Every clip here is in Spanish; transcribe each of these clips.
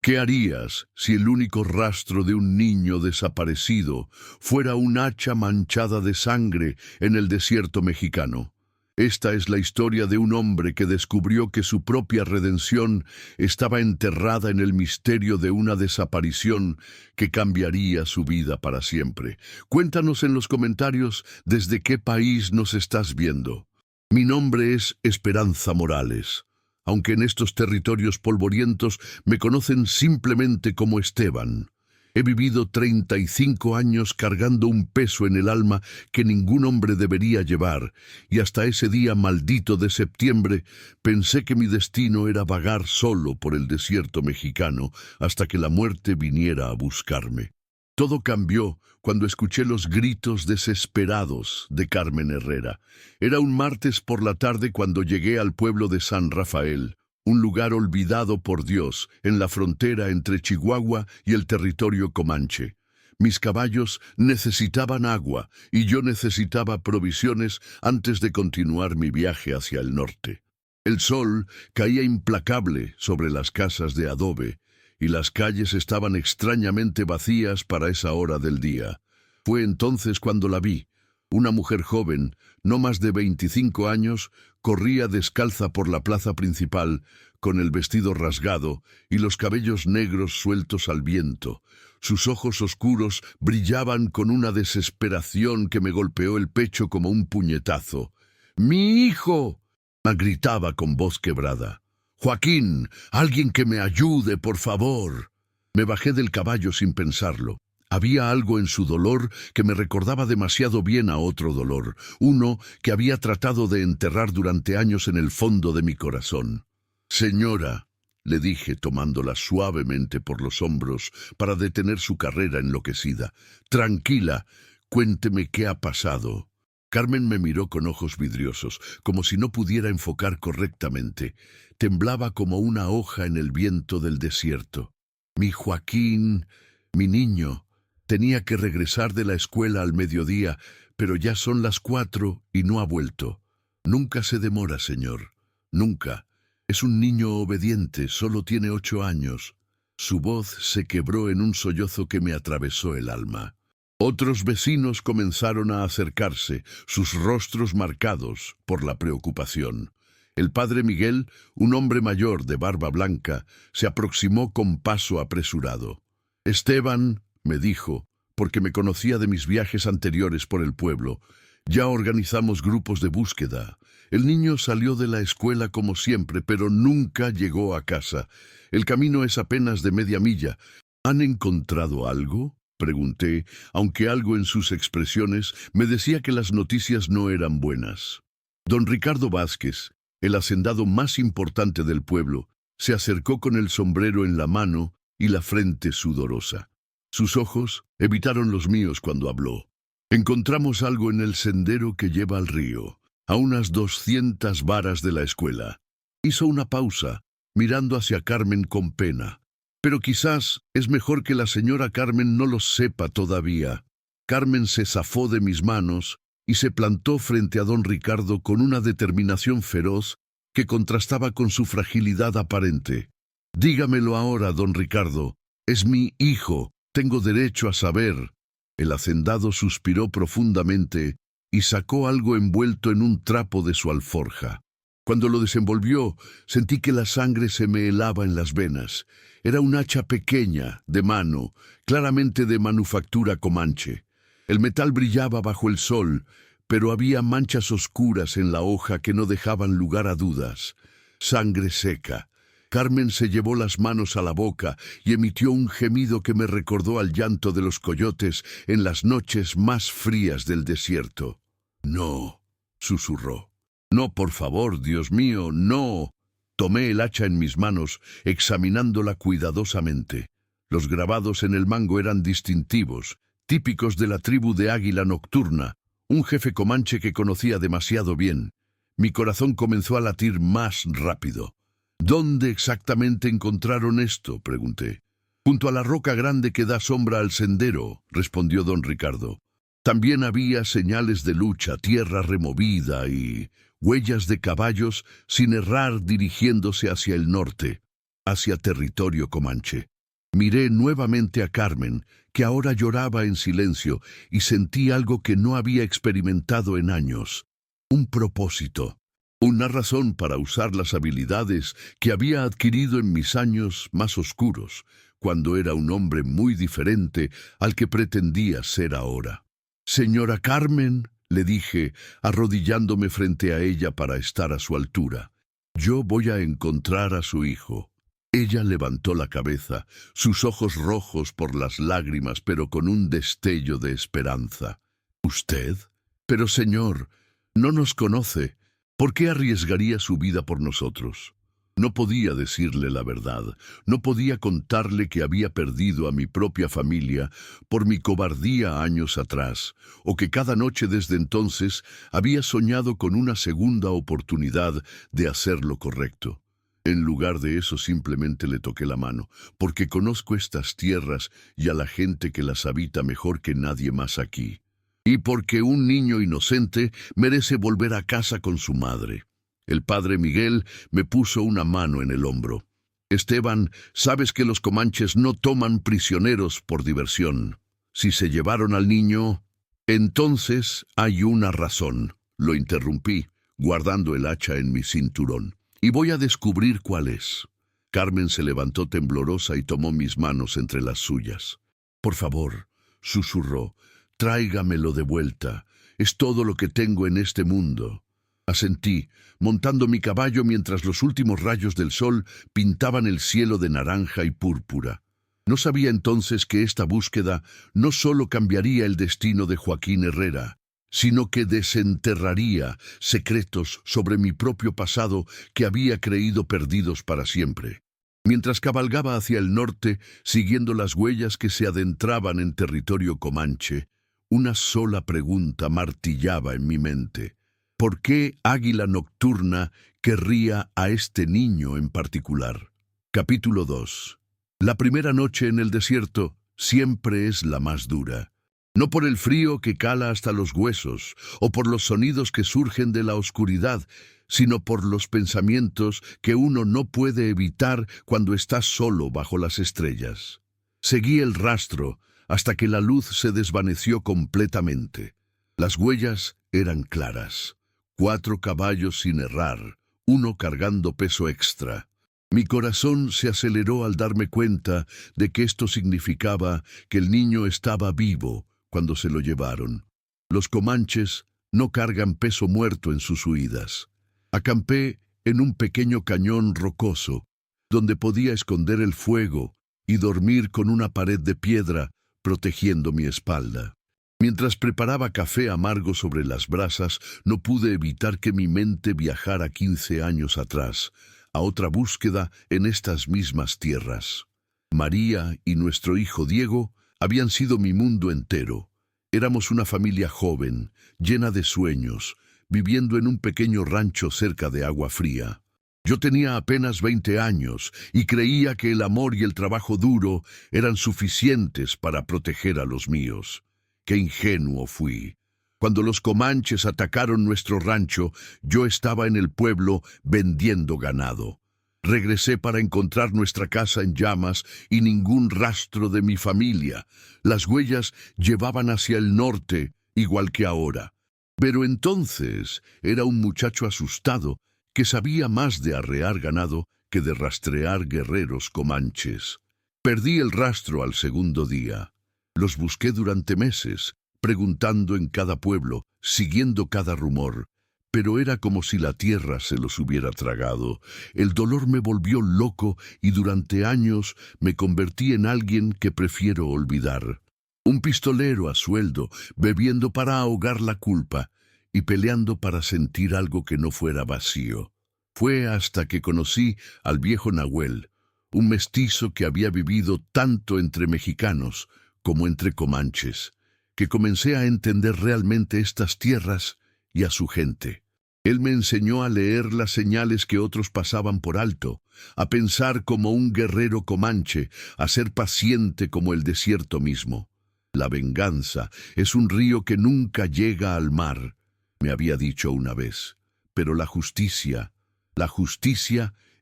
¿Qué harías si el único rastro de un niño desaparecido fuera un hacha manchada de sangre en el desierto mexicano? Esta es la historia de un hombre que descubrió que su propia redención estaba enterrada en el misterio de una desaparición que cambiaría su vida para siempre. Cuéntanos en los comentarios desde qué país nos estás viendo. Mi nombre es Esperanza Morales, aunque en estos territorios polvorientos me conocen simplemente como Esteban. He vivido 35 años cargando un peso en el alma que ningún hombre debería llevar, y hasta ese día maldito de septiembre pensé que mi destino era vagar solo por el desierto mexicano hasta que la muerte viniera a buscarme. Todo cambió cuando escuché los gritos desesperados de Carmen Herrera. Era un martes por la tarde cuando llegué al pueblo de San Rafael, un lugar olvidado por Dios en la frontera entre Chihuahua y el territorio comanche. Mis caballos necesitaban agua y yo necesitaba provisiones antes de continuar mi viaje hacia el norte. El sol caía implacable sobre las casas de adobe y las calles estaban extrañamente vacías para esa hora del día. Fue entonces cuando la vi. Una mujer joven, no más de 25 años, corría descalza por la plaza principal, con el vestido rasgado y los cabellos negros sueltos al viento. Sus ojos oscuros brillaban con una desesperación que me golpeó el pecho como un puñetazo. ¡Mi hijo!, me gritaba con voz quebrada. «Joaquín, alguien que me ayude, por favor». Me bajé del caballo sin pensarlo. Había algo en su dolor que me recordaba demasiado bien a otro dolor, uno que había tratado de enterrar durante años en el fondo de mi corazón. «Señora», le dije tomándola suavemente por los hombros para detener su carrera enloquecida, «tranquila, cuénteme qué ha pasado». Carmen me miró con ojos vidriosos, como si no pudiera enfocar correctamente. Temblaba como una hoja en el viento del desierto. «Mi Joaquín, mi niño, tenía que regresar de la escuela al mediodía, pero ya son las 4 y no ha vuelto. Nunca se demora, señor. Nunca. Es un niño obediente, solo tiene 8 años». Su voz se quebró en un sollozo que me atravesó el alma. Otros vecinos comenzaron a acercarse, sus rostros marcados por la preocupación. El padre Miguel, un hombre mayor de barba blanca, se aproximó con paso apresurado. «Esteban», me dijo, porque me conocía de mis viajes anteriores por el pueblo, «ya organizamos grupos de búsqueda. El niño salió de la escuela como siempre, pero nunca llegó a casa. El camino es apenas de media milla. ¿Han encontrado algo?», pregunté, aunque algo en sus expresiones me decía que las noticias no eran buenas. Don Ricardo Vázquez, el hacendado más importante del pueblo, se acercó con el sombrero en la mano y la frente sudorosa. Sus ojos evitaron los míos cuando habló. «Encontramos algo en el sendero que lleva al río, a unas 200 varas de la escuela». Hizo una pausa, mirando hacia Carmen con pena. «Pero quizás es mejor que la señora Carmen no lo sepa todavía». Carmen se zafó de mis manos y se plantó frente a don Ricardo con una determinación feroz que contrastaba con su fragilidad aparente. «Dígamelo ahora, don Ricardo. Es mi hijo. Tengo derecho a saber». El hacendado suspiró profundamente y sacó algo envuelto en un trapo de su alforja. Cuando lo desenvolvió, sentí que la sangre se me helaba en las venas. Era un hacha pequeña, de mano, claramente de manufactura comanche. El metal brillaba bajo el sol, pero había manchas oscuras en la hoja que no dejaban lugar a dudas. Sangre seca. Carmen se llevó las manos a la boca y emitió un gemido que me recordó al llanto de los coyotes en las noches más frías del desierto. «No», susurró. «No, por favor, Dios mío, no». Tomé el hacha en mis manos, examinándola cuidadosamente. Los grabados en el mango eran distintivos, típicos de la tribu de Águila Nocturna, un jefe comanche que conocía demasiado bien. Mi corazón comenzó a latir más rápido. «¿Dónde exactamente encontraron esto?», pregunté. «Junto a la roca grande que da sombra al sendero», respondió don Ricardo. También había señales de lucha, tierra removida y huellas de caballos sin errar dirigiéndose hacia el norte, hacia territorio comanche. Miré nuevamente a Carmen, que ahora lloraba en silencio, y sentí algo que no había experimentado en años. Un propósito. Una razón para usar las habilidades que había adquirido en mis años más oscuros, cuando era un hombre muy diferente al que pretendía ser ahora. «Señora Carmen», le dije, arrodillándome frente a ella para estar a su altura, «yo voy a encontrar a su hijo». Ella levantó la cabeza, sus ojos rojos por las lágrimas, pero con un destello de esperanza. «¿Usted? Pero, señor, no nos conoce. ¿Por qué arriesgaría su vida por nosotros?» No podía decirle la verdad, no podía contarle que había perdido a mi propia familia por mi cobardía años atrás, o que cada noche desde entonces había soñado con una segunda oportunidad de hacer lo correcto. En lugar de eso simplemente le toqué la mano, porque conozco estas tierras y a la gente que las habita mejor que nadie más aquí. Y porque un niño inocente merece volver a casa con su madre. El padre Miguel me puso una mano en el hombro. «Esteban, sabes que los comanches no toman prisioneros por diversión. Si se llevaron al niño, entonces hay una razón», lo interrumpí, guardando el hacha en mi cinturón. «Y voy a descubrir cuál es». Carmen se levantó temblorosa y tomó mis manos entre las suyas. «Por favor», susurró, «tráigamelo de vuelta. Es todo lo que tengo en este mundo». Asentí, montando mi caballo mientras los últimos rayos del sol pintaban el cielo de naranja y púrpura. No sabía entonces que esta búsqueda no solo cambiaría el destino de Joaquín Herrera, sino que desenterraría secretos sobre mi propio pasado que había creído perdidos para siempre. Mientras cabalgaba hacia el norte, siguiendo las huellas que se adentraban en territorio comanche, una sola pregunta martillaba en mi mente. ¿Por qué Águila Nocturna querría a este niño en particular? Capítulo 2. La primera noche en el desierto siempre es la más dura. No por el frío que cala hasta los huesos, o por los sonidos que surgen de la oscuridad, sino por los pensamientos que uno no puede evitar cuando está solo bajo las estrellas. Seguí el rastro hasta que la luz se desvaneció completamente. Las huellas eran claras. 4 caballos sin errar, uno cargando peso extra. Mi corazón se aceleró al darme cuenta de que esto significaba que el niño estaba vivo cuando se lo llevaron. Los comanches no cargan peso muerto en sus huidas. Acampé en un pequeño cañón rocoso, donde podía esconder el fuego y dormir con una pared de piedra protegiendo mi espalda. Mientras preparaba café amargo sobre las brasas, no pude evitar que mi mente viajara 15 años atrás, a otra búsqueda en estas mismas tierras. María y nuestro hijo Diego habían sido mi mundo entero. Éramos una familia joven, llena de sueños, viviendo en un pequeño rancho cerca de Agua Fría. Yo tenía apenas 20 años y creía que el amor y el trabajo duro eran suficientes para proteger a los míos. ¡Qué ingenuo fui! Cuando los comanches atacaron nuestro rancho, yo estaba en el pueblo vendiendo ganado. Regresé para encontrar nuestra casa en llamas y ningún rastro de mi familia. Las huellas llevaban hacia el norte, igual que ahora. Pero entonces era un muchacho asustado que sabía más de arrear ganado que de rastrear guerreros comanches. Perdí el rastro al segundo día. Los busqué durante meses, preguntando en cada pueblo, siguiendo cada rumor, pero era como si la tierra se los hubiera tragado. El dolor me volvió loco y durante años me convertí en alguien que prefiero olvidar. Un pistolero a sueldo, bebiendo para ahogar la culpa y peleando para sentir algo que no fuera vacío. Fue hasta que conocí al viejo Nahuel, un mestizo que había vivido tanto entre mexicanos como entre comanches, que comencé a entender realmente estas tierras y a su gente. Él me enseñó a leer las señales que otros pasaban por alto, a pensar como un guerrero comanche, a ser paciente como el desierto mismo. La venganza es un río que nunca llega al mar, me había dicho una vez, pero la justicia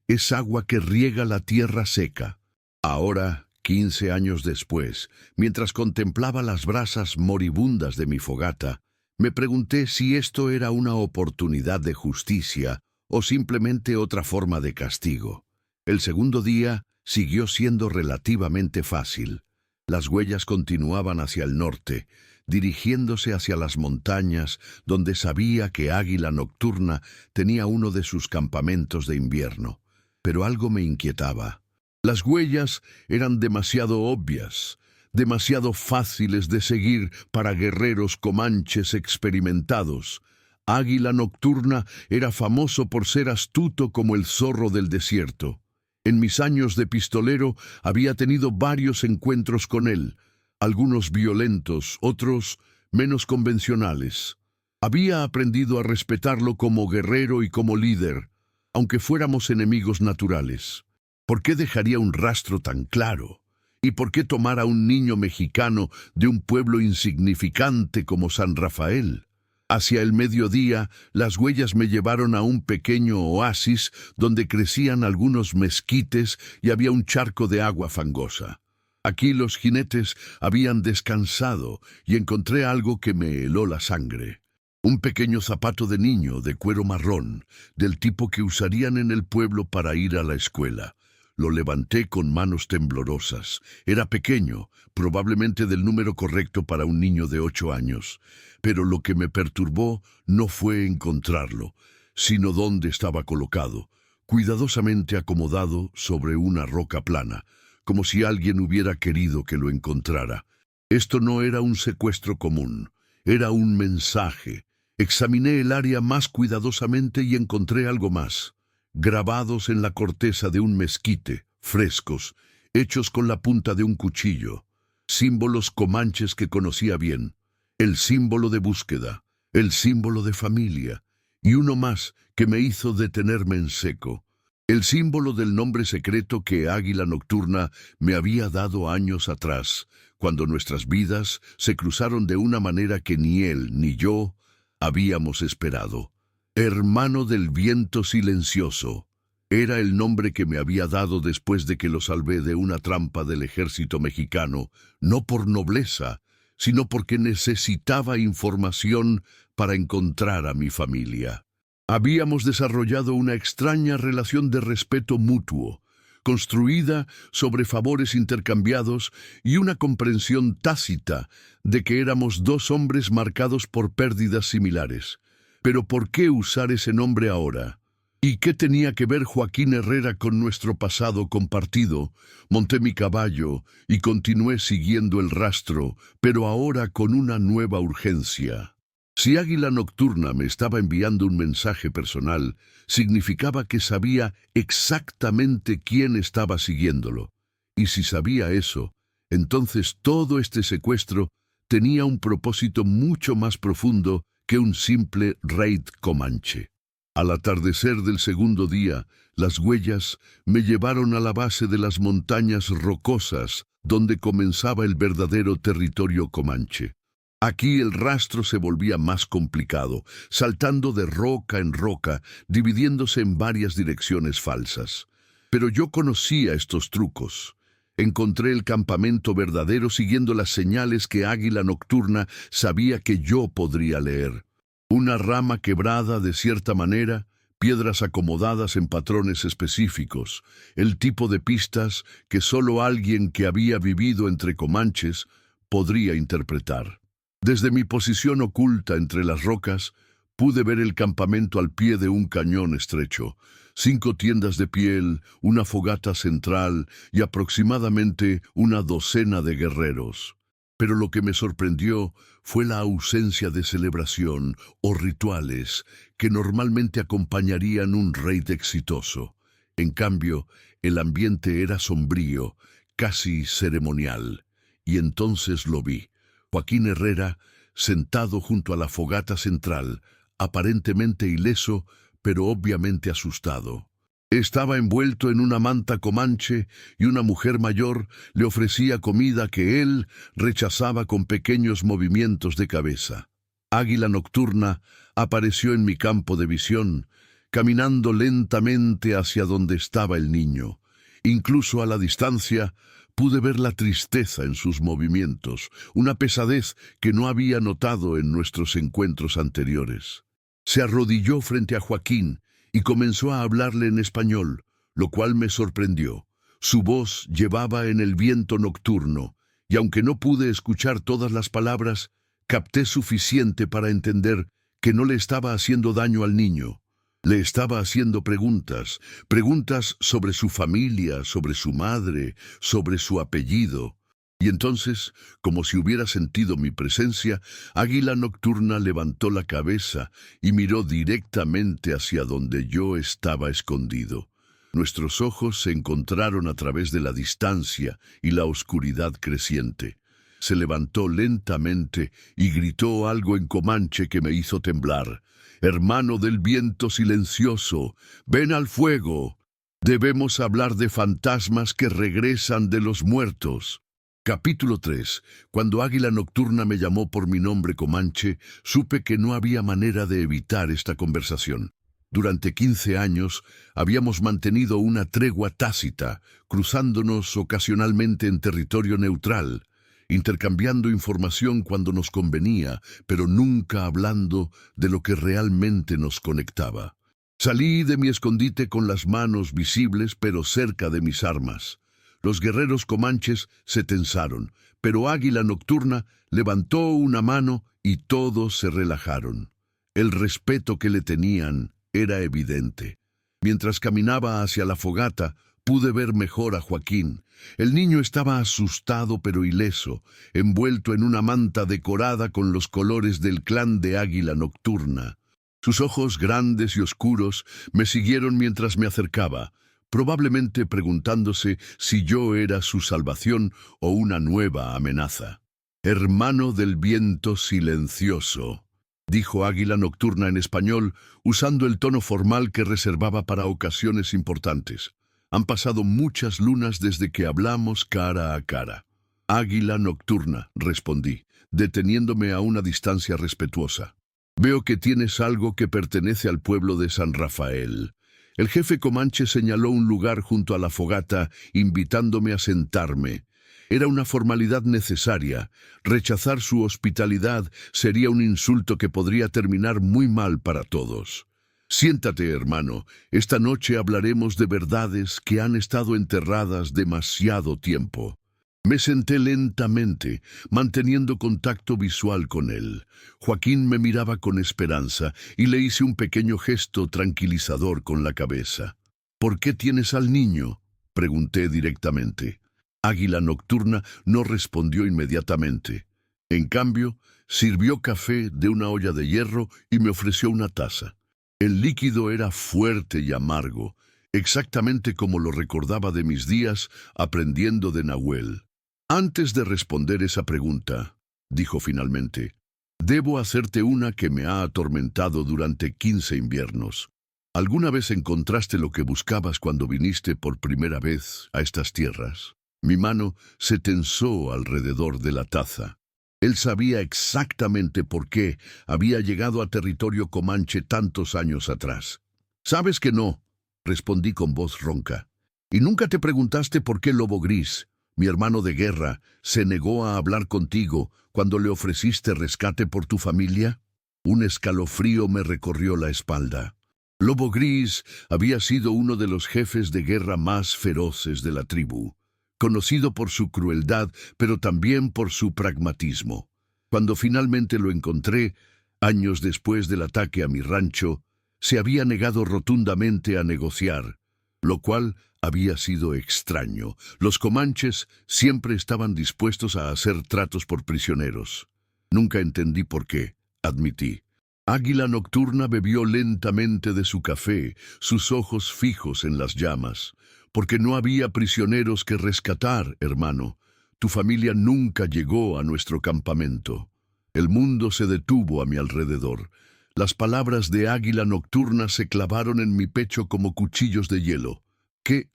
es agua que riega la tierra seca. Ahora 15 años después, mientras contemplaba las brasas moribundas de mi fogata, me pregunté si esto era una oportunidad de justicia o simplemente otra forma de castigo. El segundo día siguió siendo relativamente fácil. Las huellas continuaban hacia el norte, dirigiéndose hacia las montañas, donde sabía que Águila Nocturna tenía uno de sus campamentos de invierno. Pero algo me inquietaba. Las huellas eran demasiado obvias, demasiado fáciles de seguir para guerreros comanches experimentados. Águila Nocturna era famoso por ser astuto como el zorro del desierto. En mis años de pistolero había tenido varios encuentros con él, algunos violentos, otros menos convencionales. Había aprendido a respetarlo como guerrero y como líder, aunque fuéramos enemigos naturales. ¿Por qué dejaría un rastro tan claro? ¿Y por qué tomar a un niño mexicano de un pueblo insignificante como San Rafael? Hacia el mediodía, las huellas me llevaron a un pequeño oasis donde crecían algunos mezquites y había un charco de agua fangosa. Aquí los jinetes habían descansado y encontré algo que me heló la sangre. Un pequeño zapato de niño de cuero marrón, del tipo que usarían en el pueblo para ir a la escuela. Lo levanté con manos temblorosas. Era pequeño, probablemente del número correcto para un niño de 8 años. Pero lo que me perturbó no fue encontrarlo, sino dónde estaba colocado, cuidadosamente acomodado sobre una roca plana, como si alguien hubiera querido que lo encontrara. Esto no era un secuestro común, era un mensaje. Examiné el área más cuidadosamente y encontré algo más. Grabados en la corteza de un mezquite, frescos, hechos con la punta de un cuchillo, símbolos comanches que conocía bien, el símbolo de búsqueda, el símbolo de familia, y uno más que me hizo detenerme en seco, el símbolo del nombre secreto que Águila Nocturna me había dado años atrás, cuando nuestras vidas se cruzaron de una manera que ni él ni yo habíamos esperado. Hermano del viento silencioso, era el nombre que me había dado después de que lo salvé de una trampa del ejército mexicano, no por nobleza, sino porque necesitaba información para encontrar a mi familia. Habíamos desarrollado una extraña relación de respeto mutuo, construida sobre favores intercambiados y una comprensión tácita de que éramos dos hombres marcados por pérdidas similares. Pero ¿por qué usar ese nombre ahora? ¿Y qué tenía que ver Joaquín Herrera con nuestro pasado compartido? Monté mi caballo y continué siguiendo el rastro, pero ahora con una nueva urgencia. Si Águila Nocturna me estaba enviando un mensaje personal, significaba que sabía exactamente quién estaba siguiéndolo. Y si sabía eso, entonces todo este secuestro tenía un propósito mucho más profundo que un simple raid comanche. Al atardecer del segundo día, las huellas me llevaron a la base de las montañas rocosas, donde comenzaba el verdadero territorio comanche. Aquí el rastro se volvía más complicado, saltando de roca en roca, dividiéndose en varias direcciones falsas. Pero yo conocía estos trucos. Encontré el campamento verdadero siguiendo las señales que Águila Nocturna sabía que yo podría leer. Una rama quebrada de cierta manera, piedras acomodadas en patrones específicos, el tipo de pistas que solo alguien que había vivido entre comanches podría interpretar. Desde mi posición oculta entre las rocas, pude ver el campamento al pie de un cañón estrecho, 5 tiendas de piel, una fogata central y aproximadamente una docena de guerreros. Pero lo que me sorprendió fue la ausencia de celebración o rituales que normalmente acompañarían un raid exitoso. En cambio, el ambiente era sombrío, casi ceremonial. Y entonces lo vi. Joaquín Herrera, sentado junto a la fogata central, aparentemente ileso, pero obviamente asustado. Estaba envuelto en una manta comanche y una mujer mayor le ofrecía comida que él rechazaba con pequeños movimientos de cabeza. Águila Nocturna apareció en mi campo de visión, caminando lentamente hacia donde estaba el niño. Incluso a la distancia, Pude ver la tristeza en sus movimientos, una pesadez que no había notado en nuestros encuentros anteriores. Se arrodilló frente a Joaquín y comenzó a hablarle en español, lo cual me sorprendió. Su voz llevaba en el viento nocturno, y aunque no pude escuchar todas las palabras, capté suficiente para entender que no le estaba haciendo daño al niño. Le estaba haciendo preguntas, preguntas sobre su familia, sobre su madre, sobre su apellido. Y entonces, como si hubiera sentido mi presencia, Águila Nocturna levantó la cabeza y miró directamente hacia donde yo estaba escondido. Nuestros ojos se encontraron a través de la distancia y la oscuridad creciente. Se levantó lentamente y gritó algo en comanche que me hizo temblar. «Hermano del viento silencioso, ven al fuego. Debemos hablar de fantasmas que regresan de los muertos». Capítulo 3. Cuando Águila Nocturna me llamó por mi nombre comanche, supe que no había manera de evitar esta conversación. Durante 15 años habíamos mantenido una tregua tácita, cruzándonos ocasionalmente en territorio neutral, intercambiando información cuando nos convenía, pero nunca hablando de lo que realmente nos conectaba. Salí de mi escondite con las manos visibles pero cerca de mis armas. Los guerreros comanches se tensaron, pero Águila Nocturna levantó una mano y todos se relajaron. El respeto que le tenían era evidente. Mientras caminaba hacia la fogata, pude ver mejor a Joaquín. El niño estaba asustado pero ileso, envuelto en una manta decorada con los colores del clan de Águila Nocturna. Sus ojos grandes y oscuros me siguieron mientras me acercaba, probablemente preguntándose si yo era su salvación o una nueva amenaza. «Hermano del viento silencioso», dijo Águila Nocturna en español, usando el tono formal que reservaba para ocasiones importantes. Han pasado muchas lunas desde que hablamos cara a cara. «Águila Nocturna», respondí, deteniéndome a una distancia respetuosa. «Veo que tienes algo que pertenece al pueblo de San Rafael». El jefe comanche señaló un lugar junto a la fogata, invitándome a sentarme. Era una formalidad necesaria. Rechazar su hospitalidad sería un insulto que podría terminar muy mal para todos. «Siéntate, hermano. Esta noche hablaremos de verdades que han estado enterradas demasiado tiempo». Me senté lentamente, manteniendo contacto visual con él. Joaquín me miraba con esperanza y le hice un pequeño gesto tranquilizador con la cabeza. «¿Por qué tienes al niño?», pregunté directamente. Águila Nocturna no respondió inmediatamente. En cambio, sirvió café de una olla de hierro y me ofreció una taza. El líquido era fuerte y amargo, exactamente como lo recordaba de mis días aprendiendo de Nahuel. «Antes de responder esa pregunta», dijo finalmente, «debo hacerte una que me ha atormentado durante 15 inviernos. ¿Alguna vez encontraste lo que buscabas cuando viniste por primera vez a estas tierras?» Mi mano se tensó alrededor de la taza. Él sabía exactamente por qué había llegado a territorio comanche tantos años atrás. «Sabes que no», respondí con voz ronca. «¿Y nunca te preguntaste por qué Lobo Gris, mi hermano de guerra, se negó a hablar contigo cuando le ofreciste rescate por tu familia?» Un escalofrío me recorrió la espalda. Lobo Gris había sido uno de los jefes de guerra más feroces de la tribu, conocido por su crueldad, pero también por su pragmatismo. Cuando finalmente lo encontré, años después del ataque a mi rancho, se había negado rotundamente a negociar, lo cual había sido extraño. Los comanches siempre estaban dispuestos a hacer tratos por prisioneros. Nunca entendí por qué, admití. Águila Nocturna bebió lentamente de su café, sus ojos fijos en las llamas. «Porque no había prisioneros que rescatar, hermano. Tu familia nunca llegó a nuestro campamento». El mundo se detuvo a mi alrededor. Las palabras de Águila Nocturna se clavaron en mi pecho como cuchillos de hielo. ¿Qué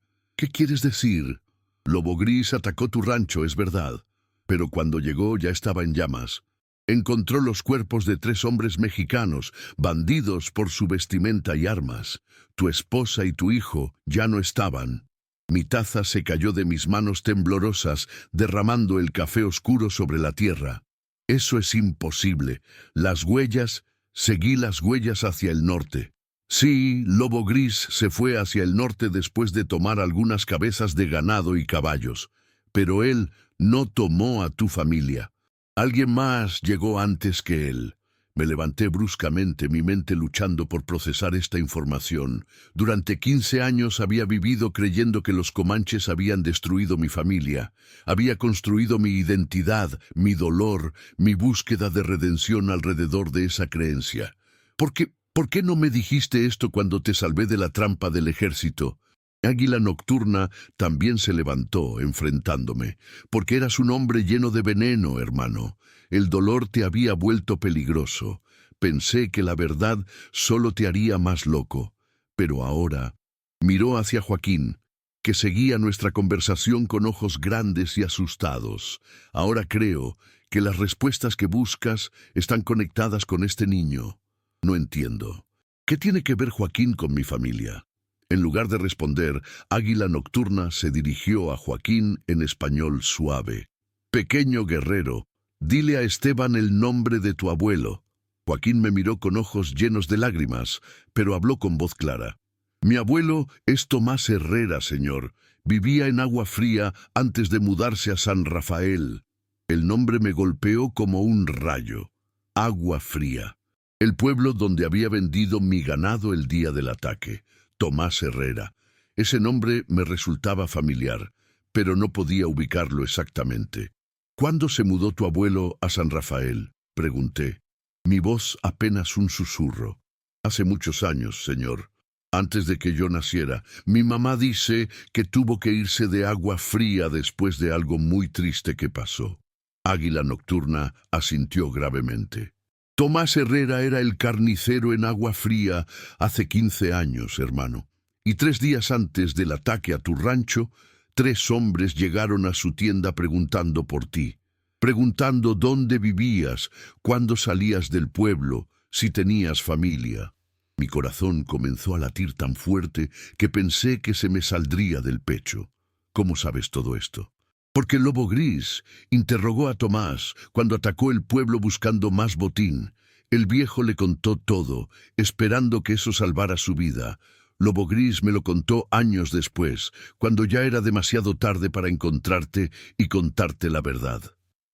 quieres decir? Lobo Gris atacó tu rancho, es verdad, pero cuando llegó ya estaba en llamas. Encontró los cuerpos de 3 hombres mexicanos, bandidos por su vestimenta y armas. Tu esposa y tu hijo ya no estaban. Mi taza se cayó de mis manos temblorosas, derramando el café oscuro sobre la tierra. Eso es imposible. Las huellas, seguí las huellas hacia el norte. Sí, Lobo Gris se fue hacia el norte después de tomar algunas cabezas de ganado y caballos. Pero él no tomó a tu familia. Alguien más llegó antes que él. Me levanté bruscamente, mi mente luchando por procesar esta información. Durante 15 años había vivido creyendo que los comanches habían destruido mi familia. Había construido mi identidad, mi dolor, mi búsqueda de redención alrededor de esa creencia. ¿Por qué no me dijiste esto cuando te salvé de la trampa del ejército? Águila Nocturna también se levantó, enfrentándome. Porque eras un hombre lleno de veneno, hermano. El dolor te había vuelto peligroso. Pensé que la verdad solo te haría más loco. Pero ahora miró hacia Joaquín, que seguía nuestra conversación con ojos grandes y asustados. Ahora creo que las respuestas que buscas están conectadas con este niño. No entiendo. ¿Qué tiene que ver Joaquín con mi familia? En lugar de responder, Águila Nocturna se dirigió a Joaquín en español suave. Pequeño guerrero, dile a Esteban el nombre de tu abuelo. Joaquín me miró con ojos llenos de lágrimas, pero habló con voz clara. Mi abuelo es Tomás Herrera, señor. Vivía en Agua Fría antes de mudarse a San Rafael. El nombre me golpeó como un rayo. Agua Fría. El pueblo donde había vendido mi ganado el día del ataque. Tomás Herrera. Ese nombre me resultaba familiar, pero no podía ubicarlo exactamente. ¿Cuándo se mudó tu abuelo a San Rafael?, pregunté. Mi voz apenas un susurro. Hace muchos años, señor. Antes de que yo naciera, mi mamá dice que tuvo que irse de Agua Fría después de algo muy triste que pasó. Águila Nocturna asintió gravemente. Tomás Herrera era el carnicero en Agua Fría hace 15 años, hermano. Y 3 días antes del ataque a tu rancho, 3 hombres llegaron a su tienda preguntando por ti. Preguntando dónde vivías, cuándo salías del pueblo, si tenías familia. Mi corazón comenzó a latir tan fuerte que pensé que se me saldría del pecho. ¿Cómo sabes todo esto? Porque el Lobo Gris interrogó a Tomás cuando atacó el pueblo buscando más botín. El viejo le contó todo, esperando que eso salvara su vida. Lobo Gris me lo contó años después, cuando ya era demasiado tarde para encontrarte y contarte la verdad.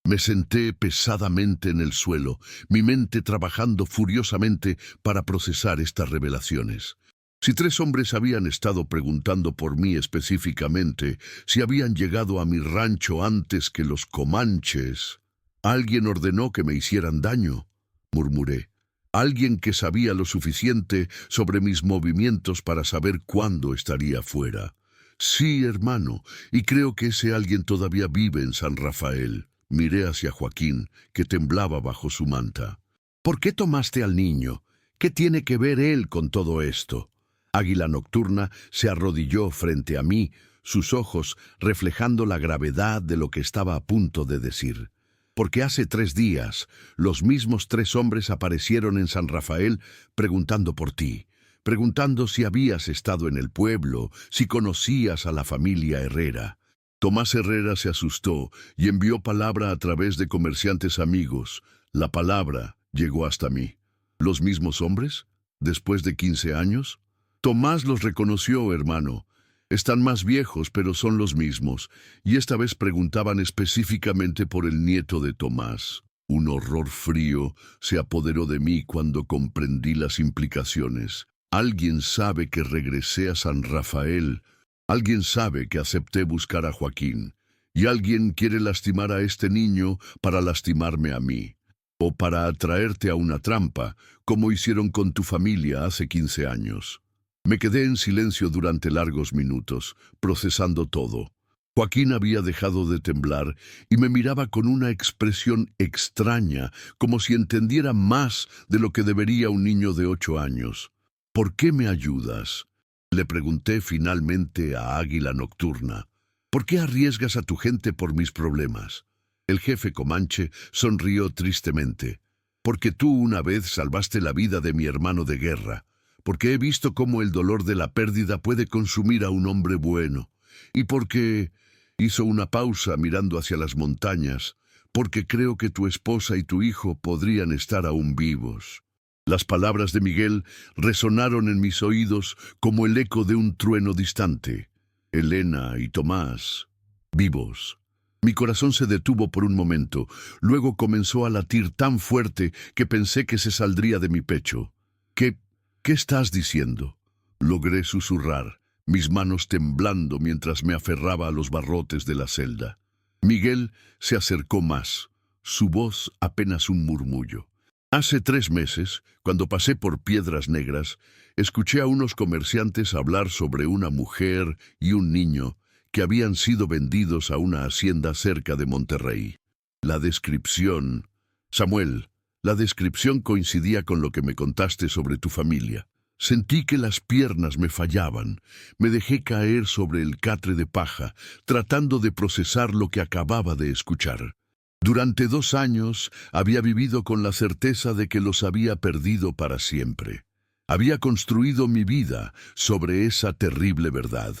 Me senté pesadamente en el suelo, mi mente trabajando furiosamente para procesar estas revelaciones. Si 3 hombres habían estado preguntando por mí específicamente, si habían llegado a mi rancho antes que los comanches, alguien ordenó que me hicieran daño, murmuré. Alguien que sabía lo suficiente sobre mis movimientos para saber cuándo estaría fuera. Sí, hermano, y creo que ese alguien todavía vive en San Rafael. Miré hacia Joaquín, que temblaba bajo su manta. ¿Por qué tomaste al niño? ¿Qué tiene que ver él con todo esto? Águila Nocturna se arrodilló frente a mí, sus ojos reflejando la gravedad de lo que estaba a punto de decir. Porque hace 3 días, los mismos 3 hombres aparecieron en San Rafael preguntando por ti, preguntando si habías estado en el pueblo, si conocías a la familia Herrera. Tomás Herrera se asustó y envió palabra a través de comerciantes amigos. La palabra llegó hasta mí. ¿Los mismos hombres? ¿Después de 15 años? Tomás los reconoció, hermano. Están más viejos, pero son los mismos, y esta vez preguntaban específicamente por el nieto de Tomás. Un horror frío se apoderó de mí cuando comprendí las implicaciones. Alguien sabe que regresé a San Rafael. Alguien sabe que acepté buscar a Joaquín. Y alguien quiere lastimar a este niño para lastimarme a mí. O para atraerte a una trampa, como hicieron con tu familia hace 15 años. Me quedé en silencio durante largos minutos, procesando todo. Joaquín había dejado de temblar y me miraba con una expresión extraña, como si entendiera más de lo que debería un niño de 8 años. ¿Por qué me ayudas?, le pregunté finalmente a Águila Nocturna. ¿Por qué arriesgas a tu gente por mis problemas? El jefe comanche sonrió tristemente. Porque tú una vez salvaste la vida de mi hermano de guerra. Porque he visto cómo el dolor de la pérdida puede consumir a un hombre bueno. y porque hizo una pausa mirando hacia las montañas, porque creo que tu esposa y tu hijo podrían estar aún vivos. Las palabras de Miguel resonaron en mis oídos como el eco de un trueno distante. Elena y Tomás, vivos. Mi corazón se detuvo por un momento, luego comenzó a latir tan fuerte que pensé que se saldría de mi pecho. ¿Qué estás diciendo? Logré susurrar, mis manos temblando mientras me aferraba a los barrotes de la celda. Miguel se acercó más, su voz apenas un murmullo. Hace 3 meses, cuando pasé por Piedras Negras, escuché a unos comerciantes hablar sobre una mujer y un niño que habían sido vendidos a una hacienda cerca de Monterrey. La descripción... Samuel, la descripción coincidía con lo que me contaste sobre tu familia. Sentí que las piernas me fallaban. Me dejé caer sobre el catre de paja, tratando de procesar lo que acababa de escuchar. Durante 2 años había vivido con la certeza de que los había perdido para siempre. Había construido mi vida sobre esa terrible verdad.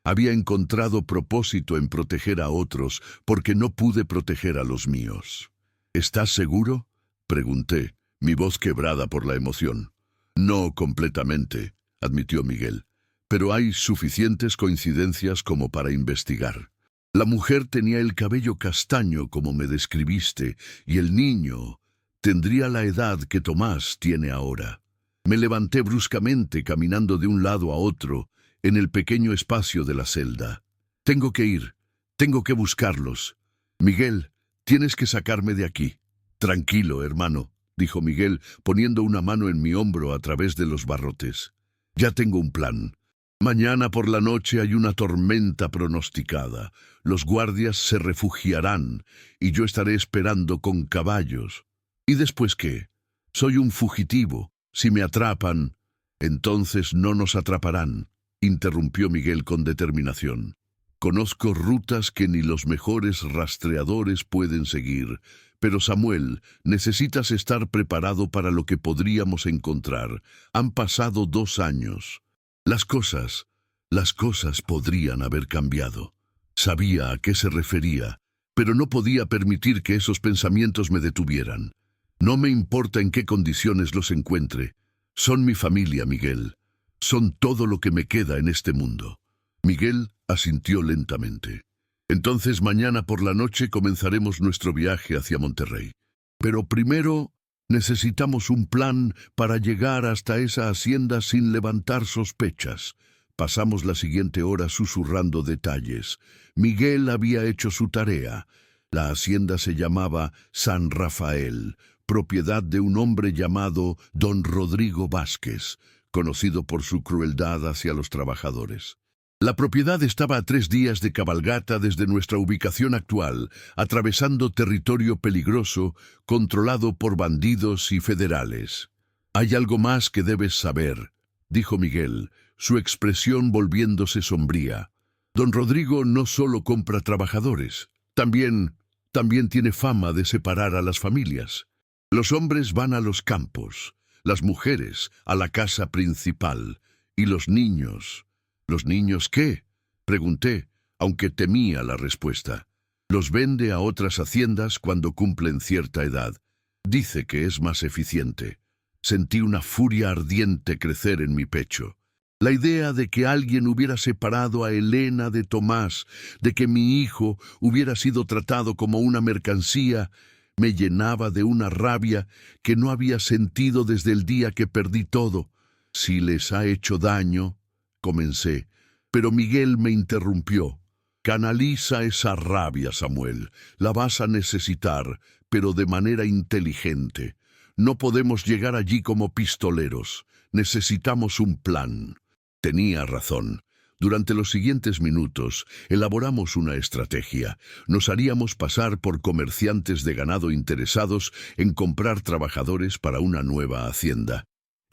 Había encontrado propósito en proteger a otros porque no pude proteger a los míos. ¿Estás seguro?, pregunté, mi voz quebrada por la emoción. No completamente, admitió Miguel, pero hay suficientes coincidencias como para investigar. La mujer tenía el cabello castaño como me describiste, y el niño tendría la edad que Tomás tiene ahora. Me levanté bruscamente caminando de un lado a otro en el pequeño espacio de la celda. Tengo que ir, tengo que buscarlos. Miguel, tienes que sacarme de aquí. Tranquilo, hermano, dijo Miguel, poniendo una mano en mi hombro a través de los barrotes. Ya tengo un plan. Mañana por la noche hay una tormenta pronosticada. Los guardias se refugiarán y yo estaré esperando con caballos. ¿Y después qué? Soy un fugitivo. Si me atrapan, entonces no nos atraparán, interrumpió Miguel con determinación. Conozco rutas que ni los mejores rastreadores pueden seguir, pero Samuel, necesitas estar preparado para lo que podríamos encontrar. Han pasado 2 años. Las cosas podrían haber cambiado. Sabía a qué se refería, pero no podía permitir que esos pensamientos me detuvieran. No me importa en qué condiciones los encuentre. Son mi familia, Miguel. Son todo lo que me queda en este mundo. Miguel asintió lentamente. Entonces mañana por la noche comenzaremos nuestro viaje hacia Monterrey. Pero primero necesitamos un plan para llegar hasta esa hacienda sin levantar sospechas. Pasamos la siguiente hora susurrando detalles. Miguel había hecho su tarea. La hacienda se llamaba San Rafael, propiedad de un hombre llamado Don Rodrigo Vázquez, conocido por su crueldad hacia los trabajadores. La propiedad estaba a 3 días de cabalgata desde nuestra ubicación actual, atravesando territorio peligroso, controlado por bandidos y federales. «Hay algo más que debes saber», dijo Miguel, su expresión volviéndose sombría. «Don Rodrigo no solo compra trabajadores, también tiene fama de separar a las familias. Los hombres van a los campos, las mujeres a la casa principal, y los niños... ¿Los niños qué?», pregunté, aunque temía la respuesta. «Los vende a otras haciendas cuando cumplen cierta edad. Dice que es más eficiente». Sentí una furia ardiente crecer en mi pecho. La idea de que alguien hubiera separado a Elena de Tomás, de que mi hijo hubiera sido tratado como una mercancía, me llenaba de una rabia que no había sentido desde el día que perdí todo. «Si les ha hecho daño», comencé, pero Miguel me interrumpió. «Canaliza esa rabia, Samuel. La vas a necesitar, pero de manera inteligente. No podemos llegar allí como pistoleros. Necesitamos un plan». Tenía razón. Durante los siguientes minutos elaboramos una estrategia. Nos haríamos pasar por comerciantes de ganado interesados en comprar trabajadores para una nueva hacienda.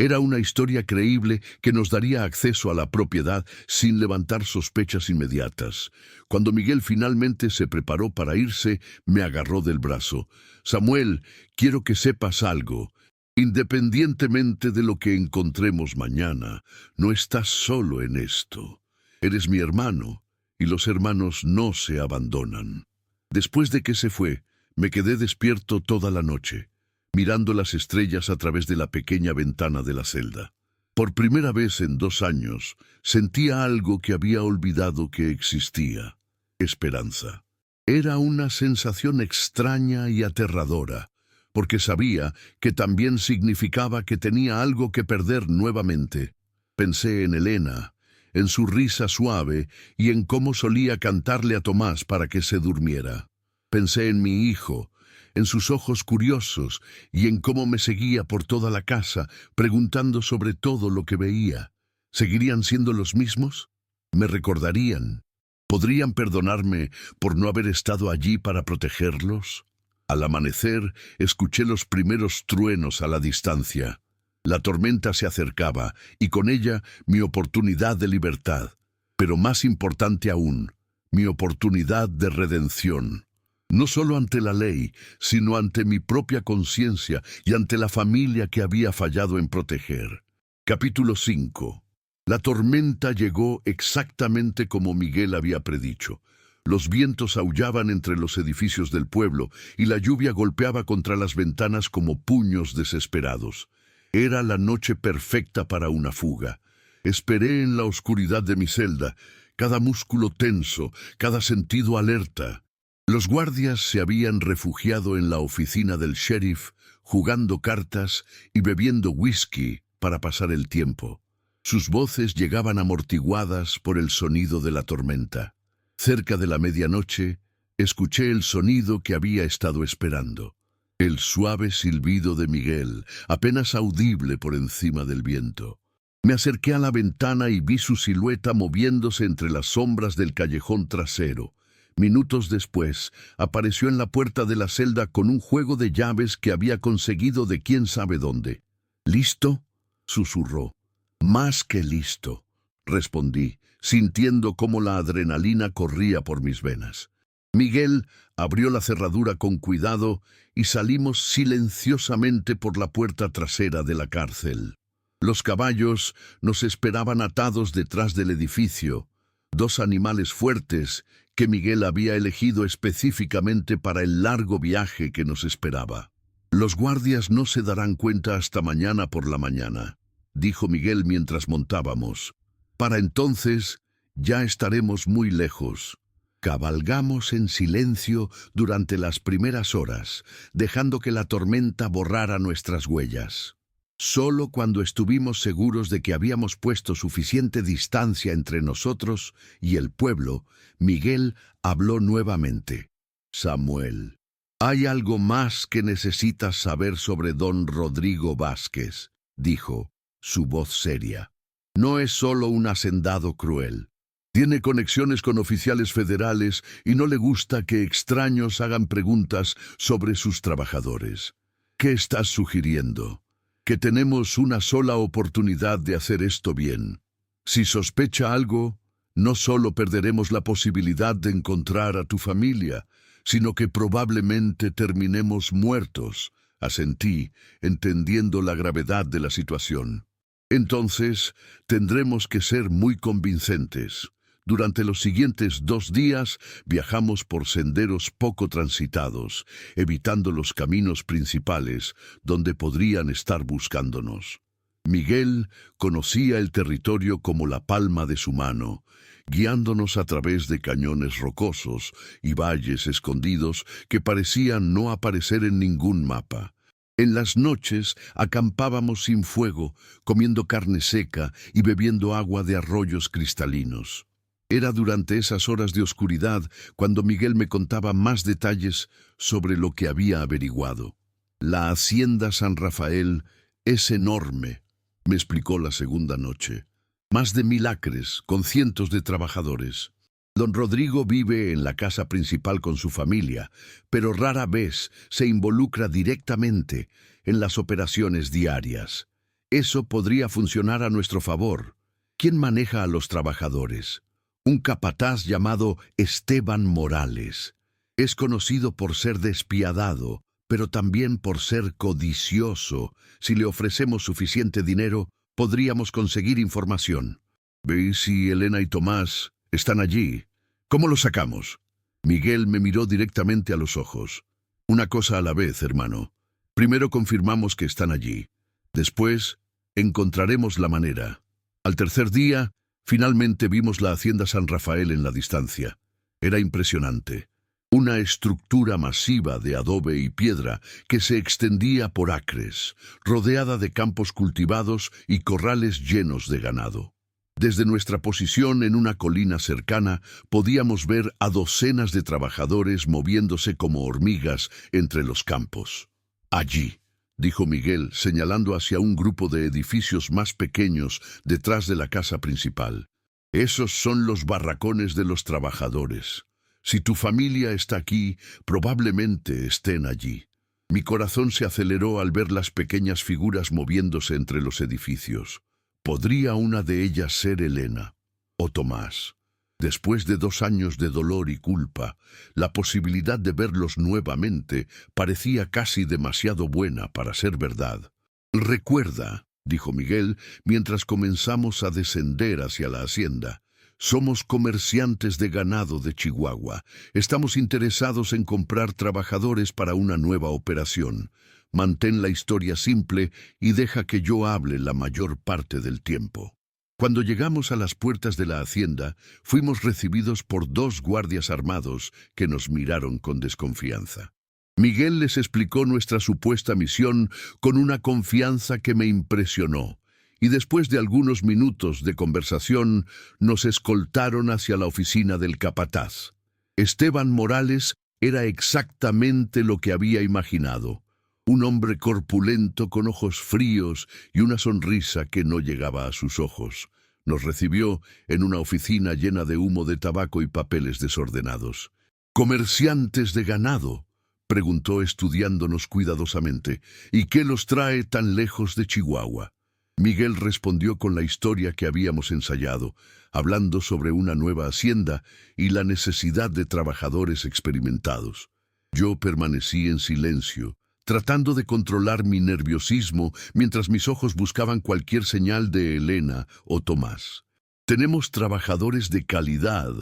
Era una historia creíble que nos daría acceso a la propiedad sin levantar sospechas inmediatas. Cuando Miguel finalmente se preparó para irse, me agarró del brazo. «Samuel, quiero que sepas algo. Independientemente de lo que encontremos mañana, no estás solo en esto. Eres mi hermano, y los hermanos no se abandonan. Después de que se fue, me quedé despierto toda la noche, mirando las estrellas a través de la pequeña ventana de la celda. Por primera vez en 2 años, sentía algo que había olvidado que existía: esperanza. Era una sensación extraña y aterradora, porque sabía que también significaba que tenía algo que perder nuevamente. Pensé en Elena, en su risa suave y en cómo solía cantarle a Tomás para que se durmiera. Pensé en mi hijo, en sus ojos curiosos y en cómo me seguía por toda la casa, preguntando sobre todo lo que veía. ¿Seguirían siendo los mismos? ¿Me recordarían? ¿Podrían perdonarme por no haber estado allí para protegerlos? Al amanecer, escuché los primeros truenos a la distancia. La tormenta se acercaba, y con ella mi oportunidad de libertad. Pero más importante aún, mi oportunidad de redención. No solo ante la ley, sino ante mi propia conciencia y ante la familia que había fallado en proteger. Capítulo 5. La tormenta llegó exactamente como Miguel había predicho. Los vientos aullaban entre los edificios del pueblo y la lluvia golpeaba contra las ventanas como puños desesperados. Era la noche perfecta para una fuga. Esperé en la oscuridad de mi celda, cada músculo tenso, cada sentido alerta. Los guardias se habían refugiado en la oficina del sheriff, jugando cartas y bebiendo whisky para pasar el tiempo. Sus voces llegaban amortiguadas por el sonido de la tormenta. Cerca de la medianoche, escuché el sonido que había estado esperando. El suave silbido de Miguel, apenas audible por encima del viento. Me acerqué a la ventana y vi su silueta moviéndose entre las sombras del callejón trasero. Minutos después, apareció en la puerta de la celda con un juego de llaves que había conseguido de quién sabe dónde. ¿Listo?, susurró. Más que listo, respondí, sintiendo cómo la adrenalina corría por mis venas. Miguel abrió la cerradura con cuidado y salimos silenciosamente por la puerta trasera de la cárcel. Los caballos nos esperaban atados detrás del edificio, 2 animales fuertes que Miguel había elegido específicamente para el largo viaje que nos esperaba. Los guardias no se darán cuenta hasta mañana por la mañana, dijo Miguel mientras montábamos. Para entonces ya estaremos muy lejos. Cabalgamos en silencio durante las primeras horas, dejando que la tormenta borrara nuestras huellas. Solo cuando estuvimos seguros de que habíamos puesto suficiente distancia entre nosotros y el pueblo, Miguel habló nuevamente. Samuel, hay algo más que necesitas saber sobre don Rodrigo Vázquez, dijo, su voz seria. No es solo un hacendado cruel. Tiene conexiones con oficiales federales y no le gusta que extraños hagan preguntas sobre sus trabajadores. ¿Qué estás sugiriendo? Que tenemos una sola oportunidad de hacer esto bien. Si sospecha algo, no solo perderemos la posibilidad de encontrar a tu familia, sino que probablemente terminemos muertos, asentí, entendiendo la gravedad de la situación. Entonces, tendremos que ser muy convincentes. Durante los siguientes 2 días viajamos por senderos poco transitados, evitando los caminos principales donde podrían estar buscándonos. Miguel conocía el territorio como la palma de su mano, guiándonos a través de cañones rocosos y valles escondidos que parecían no aparecer en ningún mapa. En las noches acampábamos sin fuego, comiendo carne seca y bebiendo agua de arroyos cristalinos. Era durante esas horas de oscuridad cuando Miguel me contaba más detalles sobre lo que había averiguado. La hacienda San Rafael es enorme, me explicó la segunda noche. Más de 1000 acres, con cientos de trabajadores. Don Rodrigo vive en la casa principal con su familia, pero rara vez se involucra directamente en las operaciones diarias. Eso podría funcionar a nuestro favor. ¿Quién maneja a los trabajadores? Un capataz llamado Esteban Morales. Es conocido por ser despiadado, pero también por ser codicioso. Si le ofrecemos suficiente dinero, podríamos conseguir información. ¿Veis si Elena y Tomás están allí? ¿Cómo lo sacamos? Miguel me miró directamente a los ojos. Una cosa a la vez, hermano. Primero confirmamos que están allí. Después, encontraremos la manera. Al tercer día, finalmente vimos la hacienda San Rafael en la distancia. Era impresionante. Una estructura masiva de adobe y piedra que se extendía por acres, rodeada de campos cultivados y corrales llenos de ganado. Desde nuestra posición en una colina cercana, podíamos ver a docenas de trabajadores moviéndose como hormigas entre los campos. Allí, dijo Miguel, señalando hacia un grupo de edificios más pequeños detrás de la casa principal. Esos son los barracones de los trabajadores. Si tu familia está aquí, probablemente estén allí. Mi corazón se aceleró al ver las pequeñas figuras moviéndose entre los edificios. ¿Podría una de ellas ser Elena o Tomás? Después de 2 años de dolor y culpa, la posibilidad de verlos nuevamente parecía casi demasiado buena para ser verdad. Recuerda, dijo Miguel, mientras comenzamos a descender hacia la hacienda. Somos comerciantes de ganado de Chihuahua. Estamos interesados en comprar trabajadores para una nueva operación. Mantén la historia simple y deja que yo hable la mayor parte del tiempo. Cuando llegamos a las puertas de la hacienda, fuimos recibidos por 2 guardias armados que nos miraron con desconfianza. Miguel les explicó nuestra supuesta misión con una confianza que me impresionó. Y después de algunos minutos de conversación, nos escoltaron hacia la oficina del capataz. Esteban Morales era exactamente lo que había imaginado. Un hombre corpulento con ojos fríos y una sonrisa que no llegaba a sus ojos. Nos recibió en una oficina llena de humo de tabaco y papeles desordenados. «¿Comerciantes de ganado?», preguntó estudiándonos cuidadosamente. «¿Y qué los trae tan lejos de Chihuahua?». Miguel respondió con la historia que habíamos ensayado, hablando sobre una nueva hacienda y la necesidad de trabajadores experimentados. Yo permanecí en silencio, tratando de controlar mi nerviosismo mientras mis ojos buscaban cualquier señal de Elena o Tomás. «Tenemos trabajadores de calidad»,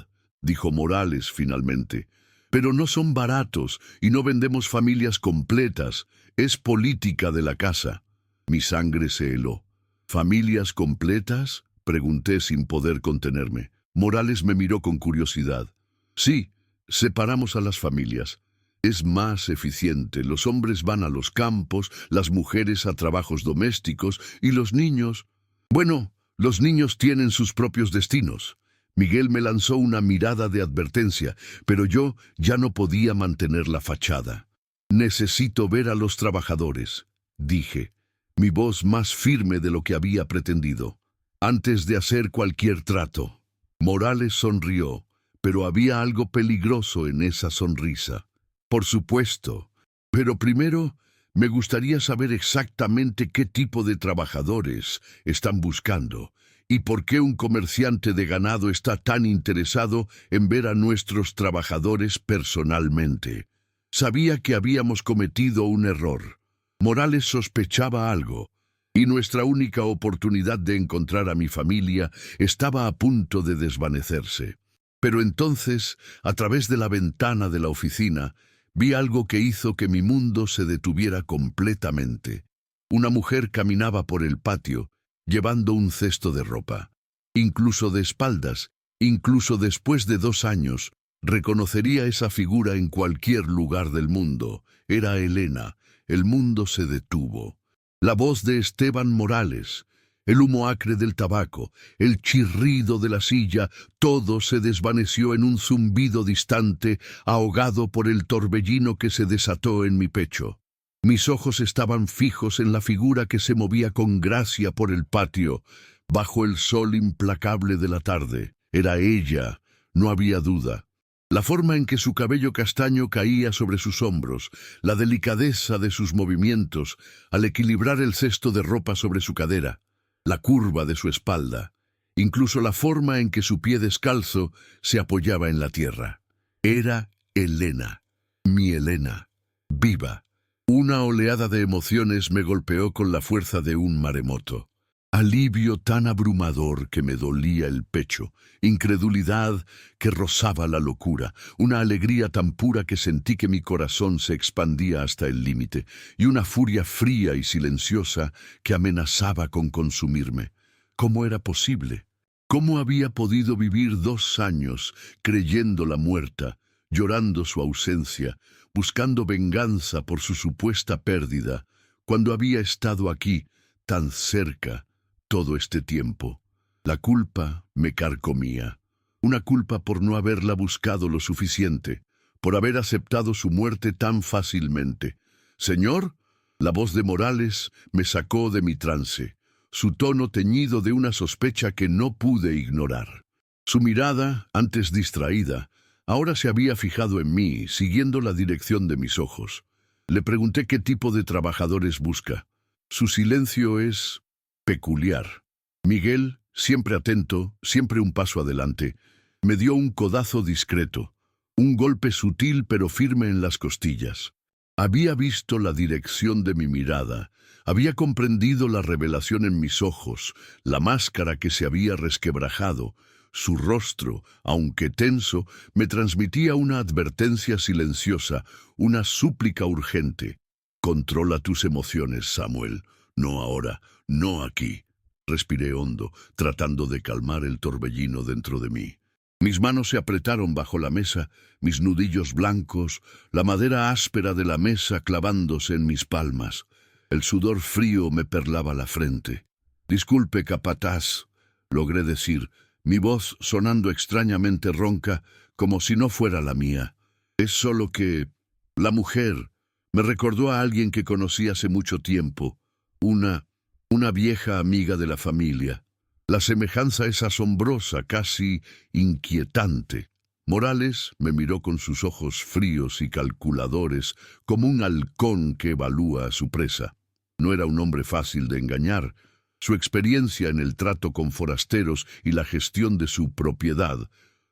dijo Morales finalmente, «pero no son baratos y no vendemos familias completas. Es política de la casa». Mi sangre se heló. «¿Familias completas?», pregunté sin poder contenerme. Morales me miró con curiosidad. «Sí, separamos a las familias. Es más eficiente. Los hombres van a los campos, las mujeres a trabajos domésticos y los niños... Bueno, los niños tienen sus propios destinos». Miguel me lanzó una mirada de advertencia, pero yo ya no podía mantener la fachada. «Necesito ver a los trabajadores», dije, mi voz más firme de lo que había pretendido, antes de hacer cualquier trato. Morales sonrió, pero había algo peligroso en esa sonrisa. «Por supuesto, pero primero me gustaría saber exactamente qué tipo de trabajadores están buscando y por qué un comerciante de ganado está tan interesado en ver a nuestros trabajadores personalmente». Sabía que habíamos cometido un error. Morales sospechaba algo, y nuestra única oportunidad de encontrar a mi familia estaba a punto de desvanecerse. Pero entonces, a través de la ventana de la oficina, vi algo que hizo que mi mundo se detuviera completamente. Una mujer caminaba por el patio, llevando un cesto de ropa. Incluso de espaldas, incluso después de 2 años, reconocería esa figura en cualquier lugar del mundo. Era Elena. El mundo se detuvo. La voz de Esteban Morales, el humo acre del tabaco, el chirrido de la silla, todo se desvaneció en un zumbido distante, ahogado por el torbellino que se desató en mi pecho. Mis ojos estaban fijos en la figura que se movía con gracia por el patio, bajo el sol implacable de la tarde. Era ella, no había duda. La forma en que su cabello castaño caía sobre sus hombros, la delicadeza de sus movimientos al equilibrar el cesto de ropa sobre su cadera, la curva de su espalda, incluso la forma en que su pie descalzo se apoyaba en la tierra. Era Elena, mi Elena, viva. Una oleada de emociones me golpeó con la fuerza de un maremoto. Alivio tan abrumador que me dolía el pecho, incredulidad que rozaba la locura, una alegría tan pura que sentí que mi corazón se expandía hasta el límite, y una furia fría y silenciosa que amenazaba con consumirme. ¿Cómo era posible? ¿Cómo había podido vivir 2 años creyéndola muerta, llorando su ausencia, buscando venganza por su supuesta pérdida, cuando había estado aquí, tan cerca, todo este tiempo? La culpa me carcomía. Una culpa por no haberla buscado lo suficiente, por haber aceptado su muerte tan fácilmente. «Señor», la voz de Morales me sacó de mi trance, su tono teñido de una sospecha que no pude ignorar. Su mirada, antes distraída, ahora se había fijado en mí, siguiendo la dirección de mis ojos. Le pregunté qué tipo de trabajadores busca. Su silencio es peculiar. Miguel, siempre atento, siempre un paso adelante, me dio un codazo discreto, un golpe sutil pero firme en las costillas. Había visto la dirección de mi mirada, había comprendido la revelación en mis ojos, la máscara que se había resquebrajado. Su rostro, aunque tenso, me transmitía una advertencia silenciosa, una súplica urgente. «Controla tus emociones, Samuel. No ahora, no aquí». Respiré hondo, tratando de calmar el torbellino dentro de mí. Mis manos se apretaron bajo la mesa, mis nudillos blancos, la madera áspera de la mesa clavándose en mis palmas. El sudor frío me perlaba la frente. «Disculpe, capataz», logré decir, mi voz sonando extrañamente ronca, como si no fuera la mía. «Es solo que la mujer me recordó a alguien que conocí hace mucho tiempo, una vieja amiga de la familia. La semejanza es asombrosa, casi inquietante». Morales me miró con sus ojos fríos y calculadores, como un halcón que evalúa a su presa. No era un hombre fácil de engañar. Su experiencia en el trato con forasteros y la gestión de su propiedad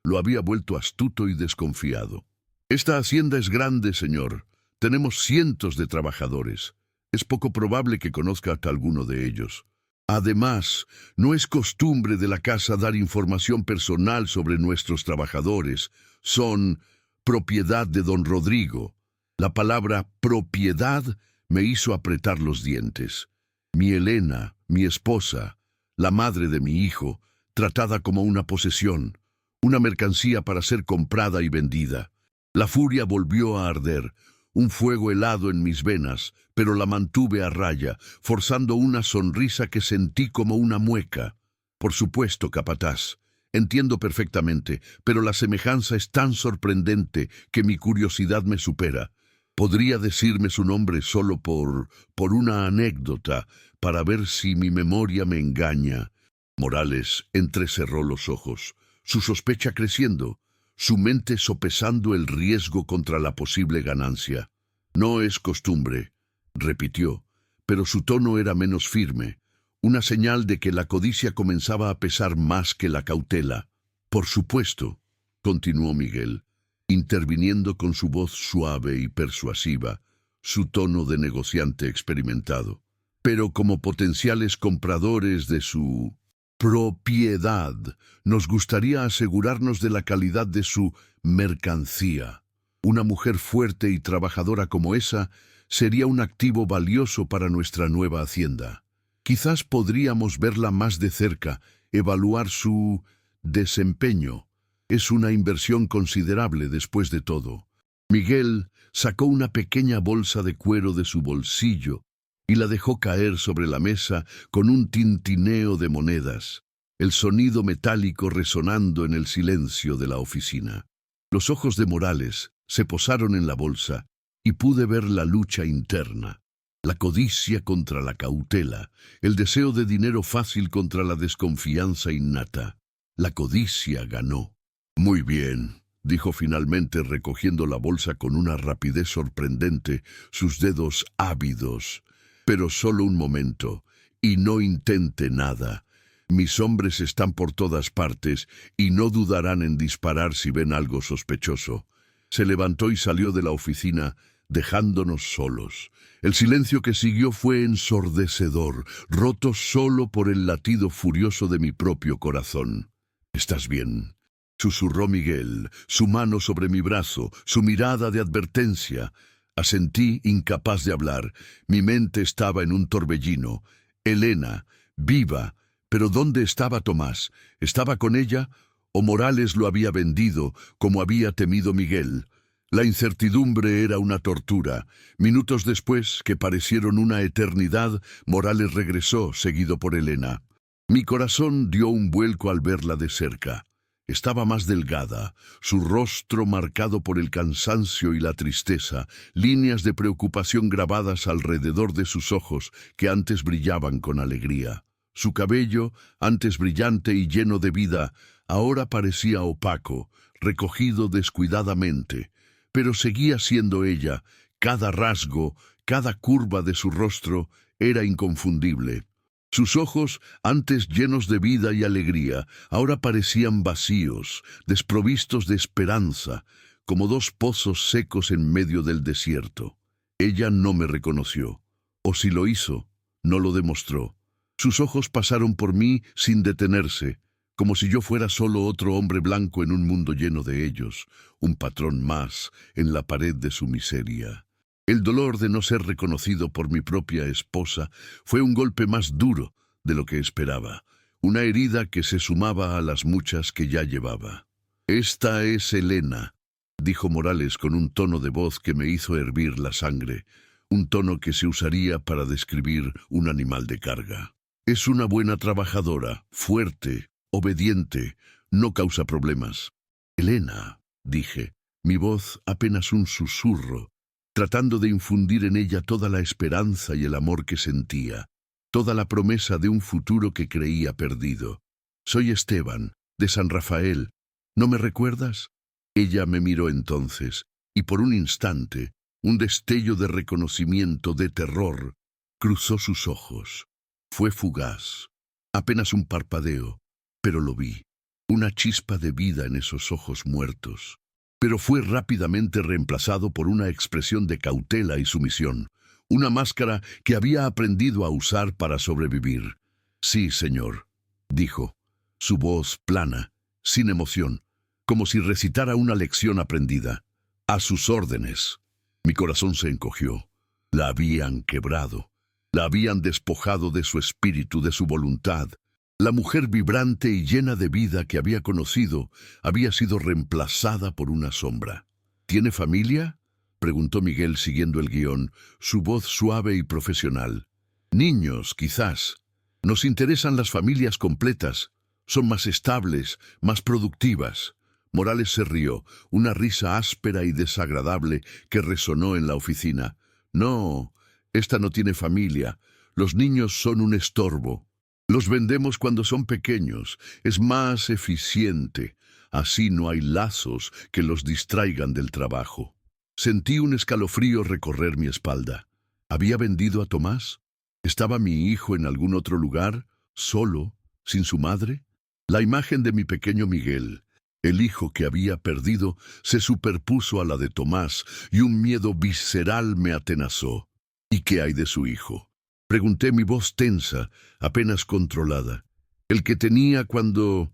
lo había vuelto astuto y desconfiado. «Esta hacienda es grande, señor. Tenemos cientos de trabajadores. Es poco probable que conozca a alguno de ellos. Además, no es costumbre de la casa dar información personal sobre nuestros trabajadores. Son propiedad de don Rodrigo». La palabra propiedad me hizo apretar los dientes. Mi Elena, mi esposa, la madre de mi hijo, tratada como una posesión, una mercancía para ser comprada y vendida. La furia volvió a arder, un fuego helado en mis venas, pero la mantuve a raya, forzando una sonrisa que sentí como una mueca. «Por supuesto, capataz, entiendo perfectamente, pero la semejanza es tan sorprendente que mi curiosidad me supera. ¿Podría decirme su nombre solo por una anécdota, para ver si mi memoria me engaña?» Morales entrecerró los ojos, su sospecha creciendo, su mente sopesando el riesgo contra la posible ganancia. «No es costumbre», repitió, pero su tono era menos firme, una señal de que la codicia comenzaba a pesar más que la cautela. «Por supuesto», continuó Miguel, interviniendo con su voz suave y persuasiva, su tono de negociante experimentado. «Pero como potenciales compradores de su propiedad, nos gustaría asegurarnos de la calidad de su mercancía. Una mujer fuerte y trabajadora como esa sería un activo valioso para nuestra nueva hacienda. Quizás podríamos verla más de cerca, evaluar su desempeño. Es una inversión considerable después de todo». Miguel sacó una pequeña bolsa de cuero de su bolsillo y la dejó caer sobre la mesa con un tintineo de monedas, el sonido metálico resonando en el silencio de la oficina. Los ojos de Morales se posaron en la bolsa y pude ver la lucha interna, la codicia contra la cautela, el deseo de dinero fácil contra la desconfianza innata. La codicia ganó. «Muy bien», dijo finalmente recogiendo la bolsa con una rapidez sorprendente, sus dedos ávidos. «Pero solo un momento, y no intente nada. Mis hombres están por todas partes y no dudarán en disparar si ven algo sospechoso». Se levantó y salió de la oficina, dejándonos solos. El silencio que siguió fue ensordecedor, roto solo por el latido furioso de mi propio corazón. «¿Estás bien?», susurró Miguel, su mano sobre mi brazo, su mirada de advertencia. Asentí, incapaz de hablar. Mi mente estaba en un torbellino. Elena, viva, pero ¿dónde estaba Tomás? ¿Estaba con ella? ¿O Morales lo había vendido, como había temido Miguel? La incertidumbre era una tortura. Minutos después, que parecieron una eternidad, Morales regresó, seguido por Elena. Mi corazón dio un vuelco al verla de cerca. Estaba más delgada, su rostro marcado por el cansancio y la tristeza, líneas de preocupación grabadas alrededor de sus ojos que antes brillaban con alegría. Su cabello, antes brillante y lleno de vida, ahora parecía opaco, recogido descuidadamente, pero seguía siendo ella. Cada rasgo, cada curva de su rostro era inconfundible. Sus ojos, antes llenos de vida y alegría, ahora parecían vacíos, desprovistos de esperanza, como dos pozos secos en medio del desierto. Ella no me reconoció, o si lo hizo, no lo demostró. Sus ojos pasaron por mí sin detenerse, como si yo fuera solo otro hombre blanco en un mundo lleno de ellos, un patrón más en la pared de su miseria. El dolor de no ser reconocido por mi propia esposa fue un golpe más duro de lo que esperaba, una herida que se sumaba a las muchas que ya llevaba. «Esta es Elena», dijo Morales con un tono de voz que me hizo hervir la sangre, un tono que se usaría para describir un animal de carga. «Es una buena trabajadora, fuerte, obediente, no causa problemas». «Elena», dije, mi voz apenas un susurro, tratando de infundir en ella toda la esperanza y el amor que sentía, toda la promesa de un futuro que creía perdido. «Soy Esteban, de San Rafael. ¿No me recuerdas?». Ella me miró entonces, y por un instante, un destello de reconocimiento, de terror, cruzó sus ojos. Fue fugaz, apenas un parpadeo, pero lo vi, una chispa de vida en esos ojos muertos. Pero fue rápidamente reemplazado por una expresión de cautela y sumisión, una máscara que había aprendido a usar para sobrevivir. «Sí, señor», dijo, su voz plana, sin emoción, como si recitara una lección aprendida. «A sus órdenes». Mi corazón se encogió. La habían quebrado. La habían despojado de su espíritu, de su voluntad. La mujer vibrante y llena de vida que había conocido había sido reemplazada por una sombra. «¿Tiene familia?», preguntó Miguel siguiendo el guión, su voz suave y profesional. «Niños, quizás. Nos interesan las familias completas. Son más estables, más productivas». Morales se rió, una risa áspera y desagradable que resonó en la oficina. «No, esta no tiene familia. Los niños son un estorbo. Los vendemos cuando son pequeños. Es más eficiente. Así no hay lazos que los distraigan del trabajo». Sentí un escalofrío recorrer mi espalda. ¿Había vendido a Tomás? ¿Estaba mi hijo en algún otro lugar, solo, sin su madre? La imagen de mi pequeño Miguel, el hijo que había perdido, se superpuso a la de Tomás y un miedo visceral me atenazó. «¿Y qué hay de su hijo?», pregunté, mi voz tensa, apenas controlada. «El que tenía cuando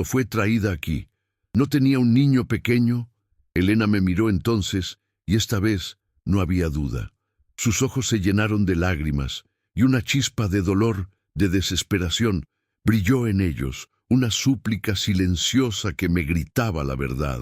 fue traída aquí. ¿No tenía un niño pequeño?». Elena me miró entonces, y esta vez no había duda. Sus ojos se llenaron de lágrimas, y una chispa de dolor, de desesperación, brilló en ellos, una súplica silenciosa que me gritaba la verdad.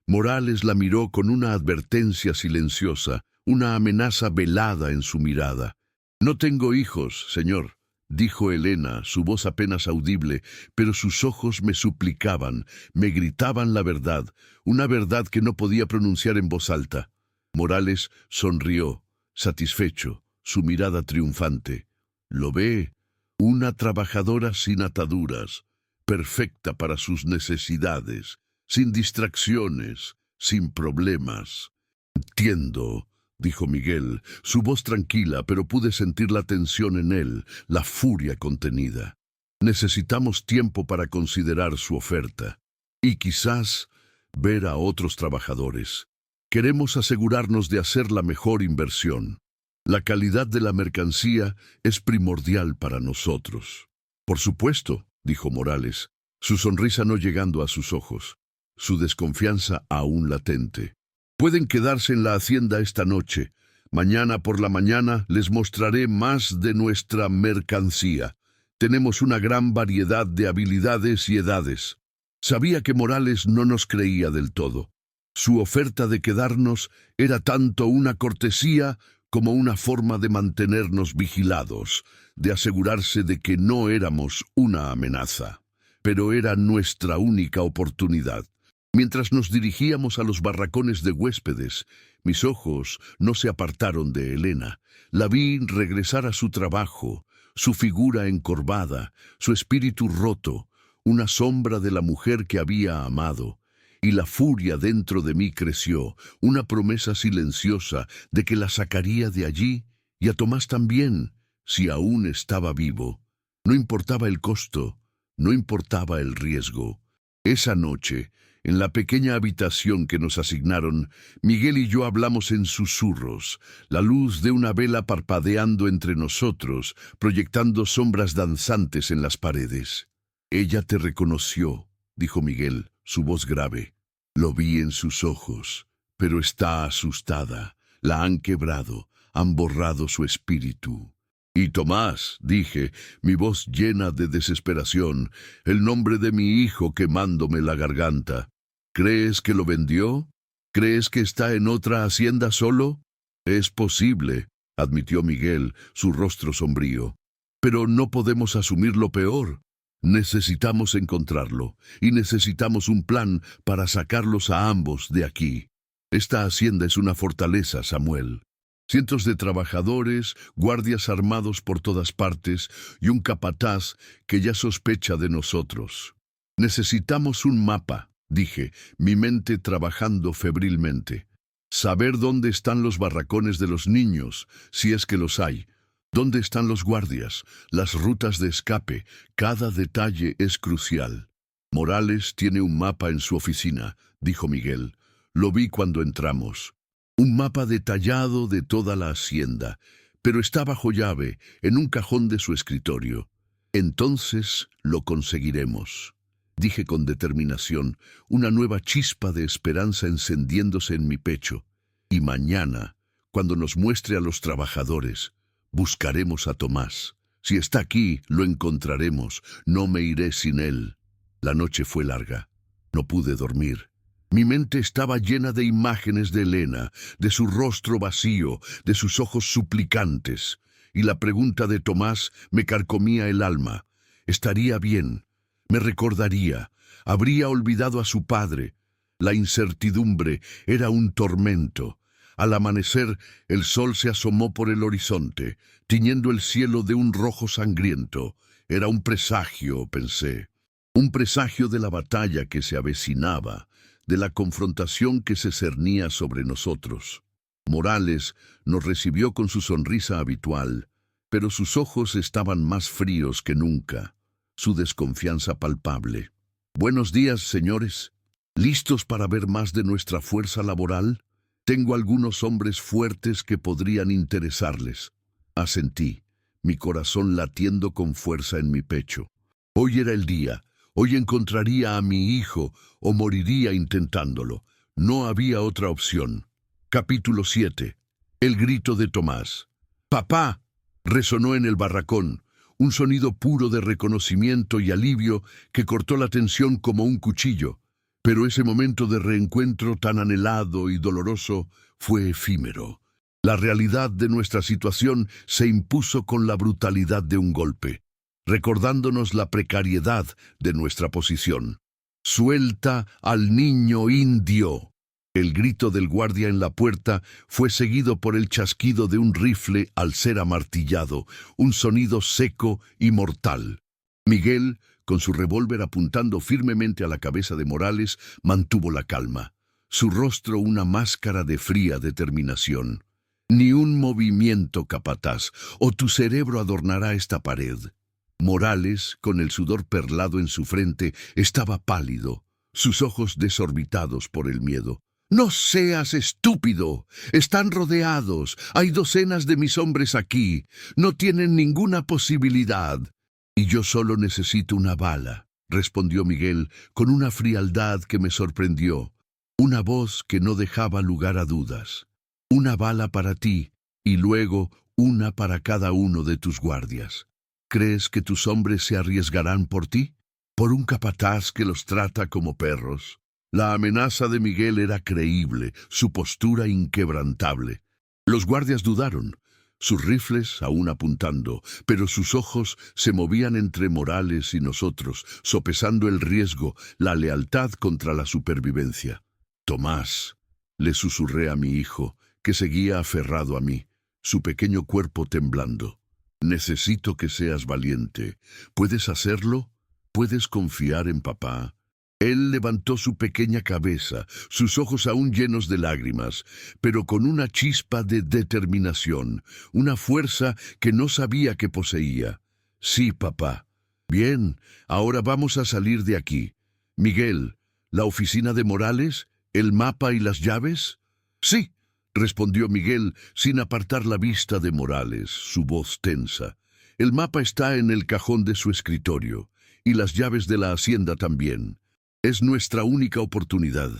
Morales la miró con una advertencia silenciosa, una amenaza velada en su mirada. «No tengo hijos, señor», dijo Elena, su voz apenas audible, pero sus ojos me suplicaban, me gritaban la verdad, una verdad que no podía pronunciar en voz alta. Morales sonrió, satisfecho, su mirada triunfante. «¿Lo ve? Una trabajadora sin ataduras, perfecta para sus necesidades, sin distracciones, sin problemas». «Entiendo», dijo Miguel, su voz tranquila, pero pude sentir la tensión en él, la furia contenida. «Necesitamos tiempo para considerar su oferta. Y quizás ver a otros trabajadores. Queremos asegurarnos de hacer la mejor inversión. La calidad de la mercancía es primordial para nosotros. Por supuesto, dijo Morales, su sonrisa no llegando a sus ojos, su desconfianza aún latente. Pueden quedarse en la hacienda esta noche. Mañana por la mañana les mostraré más de nuestra mercancía. Tenemos una gran variedad de habilidades y edades. Sabía que Morales no nos creía del todo. Su oferta de quedarnos era tanto una cortesía como una forma de mantenernos vigilados, de asegurarse de que no éramos una amenaza. Pero era nuestra única oportunidad. Mientras nos dirigíamos a los barracones de huéspedes, mis ojos no se apartaron de Elena. La vi regresar a su trabajo, su figura encorvada, su espíritu roto, una sombra de la mujer que había amado. Y la furia dentro de mí creció, una promesa silenciosa de que la sacaría de allí, y a Tomás también, si aún estaba vivo. No importaba el costo, no importaba el riesgo. Esa noche, en la pequeña habitación que nos asignaron, Miguel y yo hablamos en susurros, la luz de una vela parpadeando entre nosotros, proyectando sombras danzantes en las paredes. «Ella te reconoció», dijo Miguel, su voz grave. «Lo vi en sus ojos, pero está asustada. La han quebrado, han borrado su espíritu». «Y Tomás», dije, mi voz llena de desesperación, el nombre de mi hijo quemándome la garganta. «¿Crees que lo vendió? ¿Crees que está en otra hacienda solo?» «Es posible», admitió Miguel, su rostro sombrío. «Pero no podemos asumir lo peor. Necesitamos encontrarlo, y necesitamos un plan para sacarlos a ambos de aquí. Esta hacienda es una fortaleza, Samuel. Cientos de trabajadores, guardias armados por todas partes y un capataz que ya sospecha de nosotros. Necesitamos un mapa», dije, mi mente trabajando febrilmente. «Saber dónde están los barracones de los niños, si es que los hay. ¿Dónde están los guardias? Las rutas de escape. Cada detalle es crucial». «Morales tiene un mapa en su oficina», dijo Miguel. «Lo vi cuando entramos. Un mapa detallado de toda la hacienda, pero está bajo llave, en un cajón de su escritorio. Entonces lo conseguiremos», dije con determinación, una nueva chispa de esperanza encendiéndose en mi pecho. «Y mañana, cuando nos muestre a los trabajadores, buscaremos a Tomás. Si está aquí, lo encontraremos. No me iré sin él». La noche fue larga. No pude dormir. Mi mente estaba llena de imágenes de Elena, de su rostro vacío, de sus ojos suplicantes. Y la pregunta de Tomás me carcomía el alma. ¿Estaría bien? ¿Me recordaría? ¿Habría olvidado a su padre? La incertidumbre era un tormento. Al amanecer, el sol se asomó por el horizonte, tiñendo el cielo de un rojo sangriento. Era un presagio, pensé. Un presagio de la batalla que se avecinaba, de la confrontación que se cernía sobre nosotros. Morales nos recibió con su sonrisa habitual, pero sus ojos estaban más fríos que nunca, su desconfianza palpable. «Buenos días, señores. ¿Listos para ver más de nuestra fuerza laboral? Tengo algunos hombres fuertes que podrían interesarles». Asentí, mi corazón latiendo con fuerza en mi pecho. Hoy era el día. Hoy encontraría a mi hijo o moriría intentándolo. No había otra opción. Capítulo 7. El grito de Tomás. «¡Papá!», resonó en el barracón, un sonido puro de reconocimiento y alivio que cortó la tensión como un cuchillo. Pero ese momento de reencuentro tan anhelado y doloroso fue efímero. La realidad de nuestra situación se impuso con la brutalidad de un golpe, recordándonos la precariedad de nuestra posición. «¡Suelta al niño indio!». El grito del guardia en la puerta fue seguido por el chasquido de un rifle al ser amartillado, un sonido seco y mortal. Miguel, con su revólver apuntando firmemente a la cabeza de Morales, mantuvo la calma, su rostro una máscara de fría determinación. «Ni un movimiento, capataz, o tu cerebro adornará esta pared». Morales, con el sudor perlado en su frente, estaba pálido, sus ojos desorbitados por el miedo. No seas estúpido. Están rodeados. Hay docenas de mis hombres aquí. No tienen ninguna posibilidad. Y yo solo necesito una bala, respondió Miguel con una frialdad que me sorprendió. Una voz que no dejaba lugar a dudas. Una bala para ti, y luego una para cada uno de tus guardias. ¿Crees que tus hombres se arriesgarán por ti? ¿Por un capataz que los trata como perros? La amenaza de Miguel era creíble, su postura inquebrantable. Los guardias dudaron, sus rifles aún apuntando, pero sus ojos se movían entre Morales y nosotros, sopesando el riesgo, la lealtad contra la supervivencia. Tomás, le susurré a mi hijo, que seguía aferrado a mí, su pequeño cuerpo temblando. Necesito que seas valiente. ¿Puedes hacerlo? ¿Puedes confiar en papá? Él levantó su pequeña cabeza, sus ojos aún llenos de lágrimas, pero con una chispa de determinación, una fuerza que no sabía que poseía. Sí, papá. Bien, ahora vamos a salir de aquí. Miguel, ¿la oficina de Morales? ¿El mapa y las llaves? Sí, respondió Miguel sin apartar la vista de Morales, su voz tensa. El mapa está en el cajón de su escritorio, y las llaves de la hacienda también. Es nuestra única oportunidad.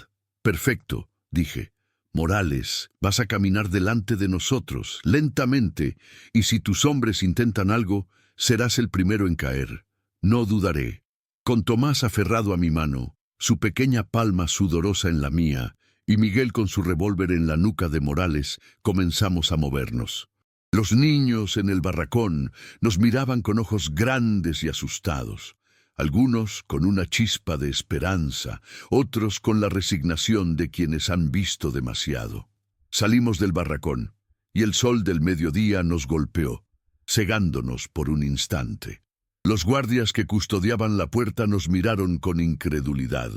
Perfecto, dije. Morales, vas a caminar delante de nosotros, lentamente, y si tus hombres intentan algo, serás el primero en caer. No dudaré. Con Tomás aferrado a mi mano, su pequeña palma sudorosa en la mía, y Miguel con su revólver en la nuca de Morales, comenzamos a movernos. Los niños en el barracón nos miraban con ojos grandes y asustados. Algunos con una chispa de esperanza, otros con la resignación de quienes han visto demasiado. Salimos del barracón, y el sol del mediodía nos golpeó, cegándonos por un instante. Los guardias que custodiaban la puerta nos miraron con incredulidad,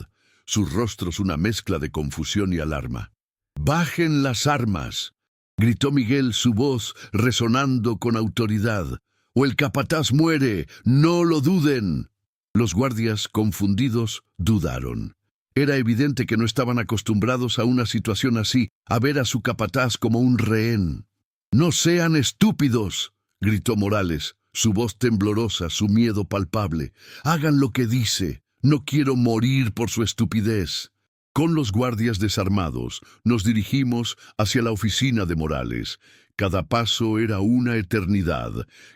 sus rostros una mezcla de confusión y alarma. «¡Bajen las armas!», gritó Miguel, su voz resonando con autoridad. «¡O el capataz muere! ¡No lo duden!». Los guardias, confundidos, dudaron. Era evidente que no estaban acostumbrados a una situación así, a ver a su capataz como un rehén. «¡No sean estúpidos!», gritó Morales, su voz temblorosa, su miedo palpable. «Hagan lo que dice. No quiero morir por su estupidez». Con los guardias desarmados, nos dirigimos hacia la oficina de Morales. Cada paso era una eternidad,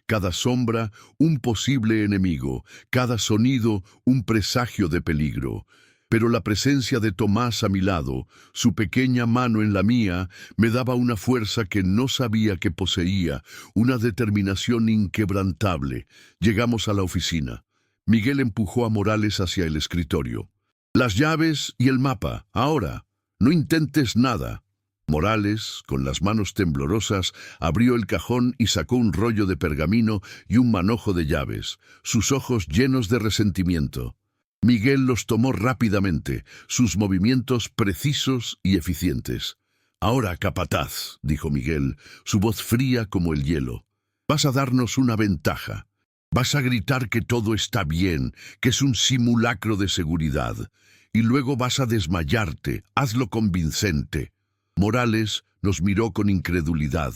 cada sombra un posible enemigo, cada sonido un presagio de peligro. Pero la presencia de Tomás a mi lado, su pequeña mano en la mía, me daba una fuerza que no sabía que poseía, una determinación inquebrantable. Llegamos a la oficina. Miguel empujó a Morales hacia el escritorio. «Las llaves y el mapa, ahora. No intentes nada». Morales, con las manos temblorosas, abrió el cajón y sacó un rollo de pergamino y un manojo de llaves, sus ojos llenos de resentimiento. Miguel los tomó rápidamente, sus movimientos precisos y eficientes. «Ahora, capataz», dijo Miguel, su voz fría como el hielo, «vas a darnos una ventaja. Vas a gritar que todo está bien, que es un simulacro de seguridad, y luego vas a desmayarte. Hazlo convincente». Morales nos miró con incredulidad,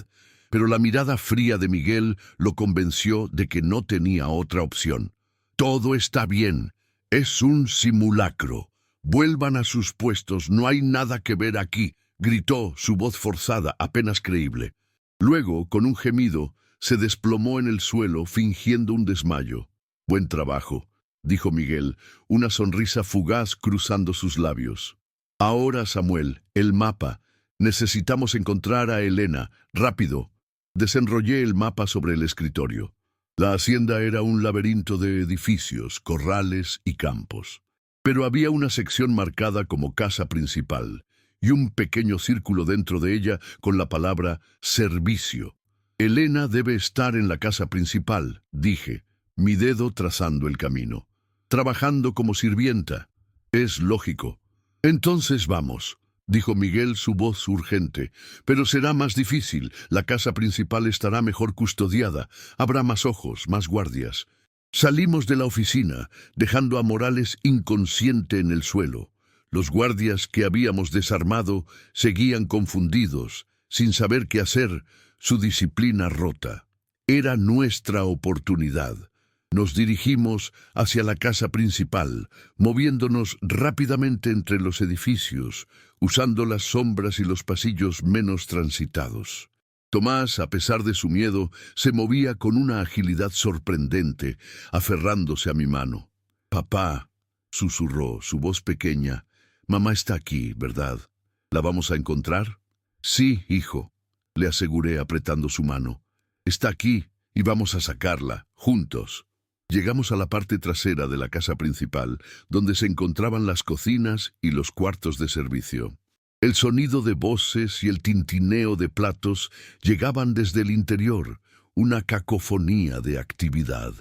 pero la mirada fría de Miguel lo convenció de que no tenía otra opción. «Todo está bien. Es un simulacro. Vuelvan a sus puestos, no hay nada que ver aquí», gritó, su voz forzada, apenas creíble. Luego, con un gemido, se desplomó en el suelo, fingiendo un desmayo. «Buen trabajo», dijo Miguel, una sonrisa fugaz cruzando sus labios. «Ahora, Samuel, el mapa. Necesitamos encontrar a Elena. Rápido». Desenrollé el mapa sobre el escritorio. La hacienda era un laberinto de edificios, corrales y campos. Pero había una sección marcada como casa principal, y un pequeño círculo dentro de ella con la palabra «servicio». «Elena debe estar en la casa principal», dije, mi dedo trazando el camino. «Trabajando como sirvienta. Es lógico». «Entonces vamos», dijo Miguel, su voz urgente. «Pero será más difícil. La casa principal estará mejor custodiada. Habrá más ojos, más guardias». Salimos de la oficina, dejando a Morales inconsciente en el suelo. Los guardias que habíamos desarmado seguían confundidos, sin saber qué hacer, su disciplina rota. Era nuestra oportunidad. Nos dirigimos hacia la casa principal, moviéndonos rápidamente entre los edificios, usando las sombras y los pasillos menos transitados. Tomás, a pesar de su miedo, se movía con una agilidad sorprendente, aferrándose a mi mano. «Papá», susurró, su voz pequeña, «mamá está aquí, ¿verdad? ¿La vamos a encontrar?» «Sí, hijo», le aseguré apretando su mano. «Está aquí y vamos a sacarla, juntos». Llegamos a la parte trasera de la casa principal, donde se encontraban las cocinas y los cuartos de servicio. El sonido de voces y el tintineo de platos llegaban desde el interior, una cacofonía de actividad.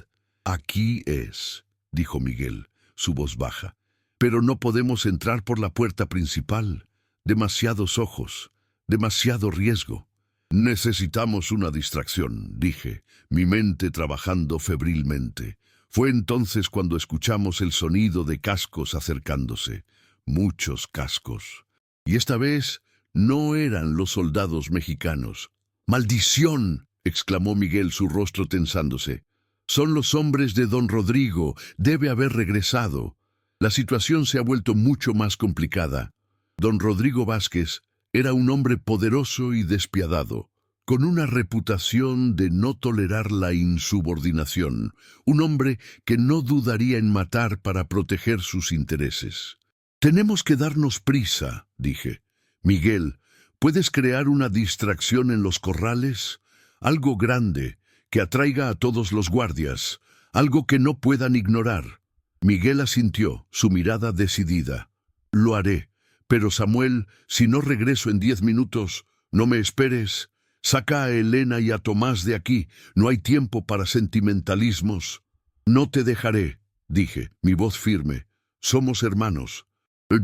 «Aquí es», dijo Miguel, su voz baja. «Pero no podemos entrar por la puerta principal. Demasiados ojos, demasiado riesgo». «Necesitamos una distracción», dije, mi mente trabajando febrilmente. Fue entonces cuando escuchamos el sonido de cascos acercándose. Muchos cascos. Y esta vez no eran los soldados mexicanos. «¡Maldición!», exclamó Miguel, su rostro tensándose. «Son los hombres de don Rodrigo. Debe haber regresado». La situación se ha vuelto mucho más complicada. Don Rodrigo Vázquez era un hombre poderoso y despiadado, con una reputación de no tolerar la insubordinación, un hombre que no dudaría en matar para proteger sus intereses. «Tenemos que darnos prisa», dije. «Miguel, ¿puedes crear una distracción en los corrales? Algo grande, que atraiga a todos los guardias, algo que no puedan ignorar». Miguel asintió, su mirada decidida. «Lo haré. Pero Samuel, si no regreso en 10 minutos, no me esperes. Saca a Elena y a Tomás de aquí. No hay tiempo para sentimentalismos». «No te dejaré», dije, mi voz firme. «Somos hermanos».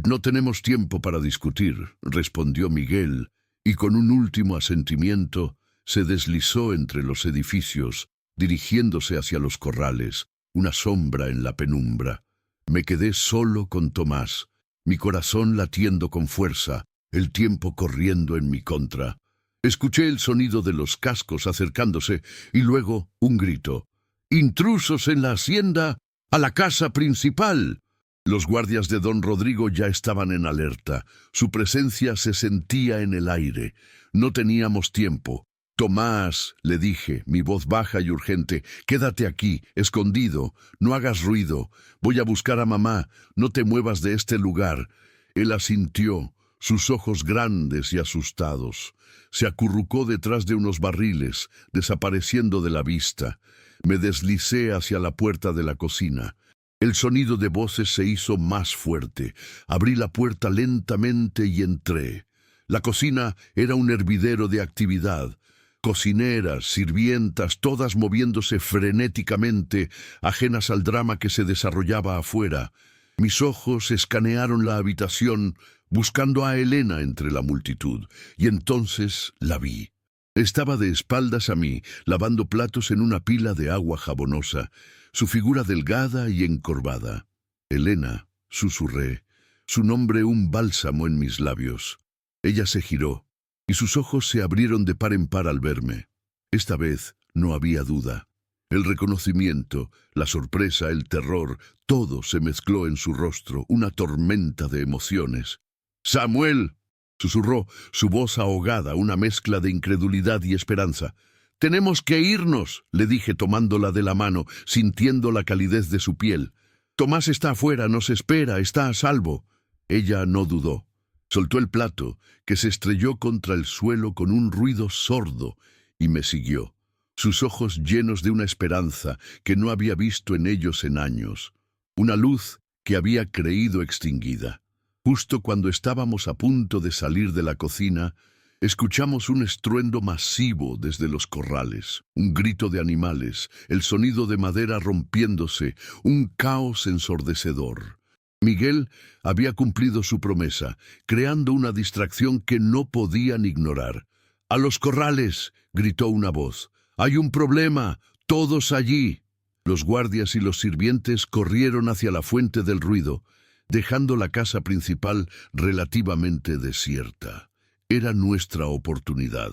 «No tenemos tiempo para discutir», respondió Miguel, y con un último asentimiento se deslizó entre los edificios, dirigiéndose hacia los corrales, una sombra en la penumbra. Me quedé solo con Tomás, mi corazón latiendo con fuerza, el tiempo corriendo en mi contra. Escuché el sonido de los cascos acercándose y luego un grito. «¡Intrusos en la hacienda! ¡A la casa principal!». Los guardias de don Rodrigo ya estaban en alerta. Su presencia se sentía en el aire. No teníamos tiempo. «Tomás», le dije, mi voz baja y urgente, «quédate aquí, escondido. No hagas ruido. Voy a buscar a mamá. No te muevas de este lugar». Él asintió, sus ojos grandes y asustados. Se acurrucó detrás de unos barriles, desapareciendo de la vista. Me deslicé hacia la puerta de la cocina. El sonido de voces se hizo más fuerte. Abrí la puerta lentamente y entré. La cocina era un hervidero de actividad. Cocineras, sirvientas, todas moviéndose frenéticamente, ajenas al drama que se desarrollaba afuera. Mis ojos escanearon la habitación, buscando a Elena entre la multitud, y entonces la vi. Estaba de espaldas a mí, lavando platos en una pila de agua jabonosa, su figura delgada y encorvada. «Elena», susurré, su nombre un bálsamo en mis labios. Ella se giró, y sus ojos se abrieron de par en par al verme. Esta vez no había duda. El reconocimiento, la sorpresa, el terror, todo se mezcló en su rostro, una tormenta de emociones. «¡Samuel!», susurró, su voz ahogada, una mezcla de incredulidad y esperanza. «Tenemos que irnos», le dije tomándola de la mano, sintiendo la calidez de su piel. «Tomás está afuera, nos espera, está a salvo». Ella no dudó. Soltó el plato, que se estrelló contra el suelo con un ruido sordo, y me siguió, sus ojos llenos de una esperanza que no había visto en ellos en años, una luz que había creído extinguida. Justo cuando estábamos a punto de salir de la cocina, escuchamos un estruendo masivo desde los corrales, un grito de animales, el sonido de madera rompiéndose, un caos ensordecedor. Miguel había cumplido su promesa, creando una distracción que no podían ignorar. «¡A los corrales!», gritó una voz. «¡Hay un problema! ¡Todos allí!». Los guardias y los sirvientes corrieron hacia la fuente del ruido. dejando la casa principal relativamente desierta. Era nuestra oportunidad.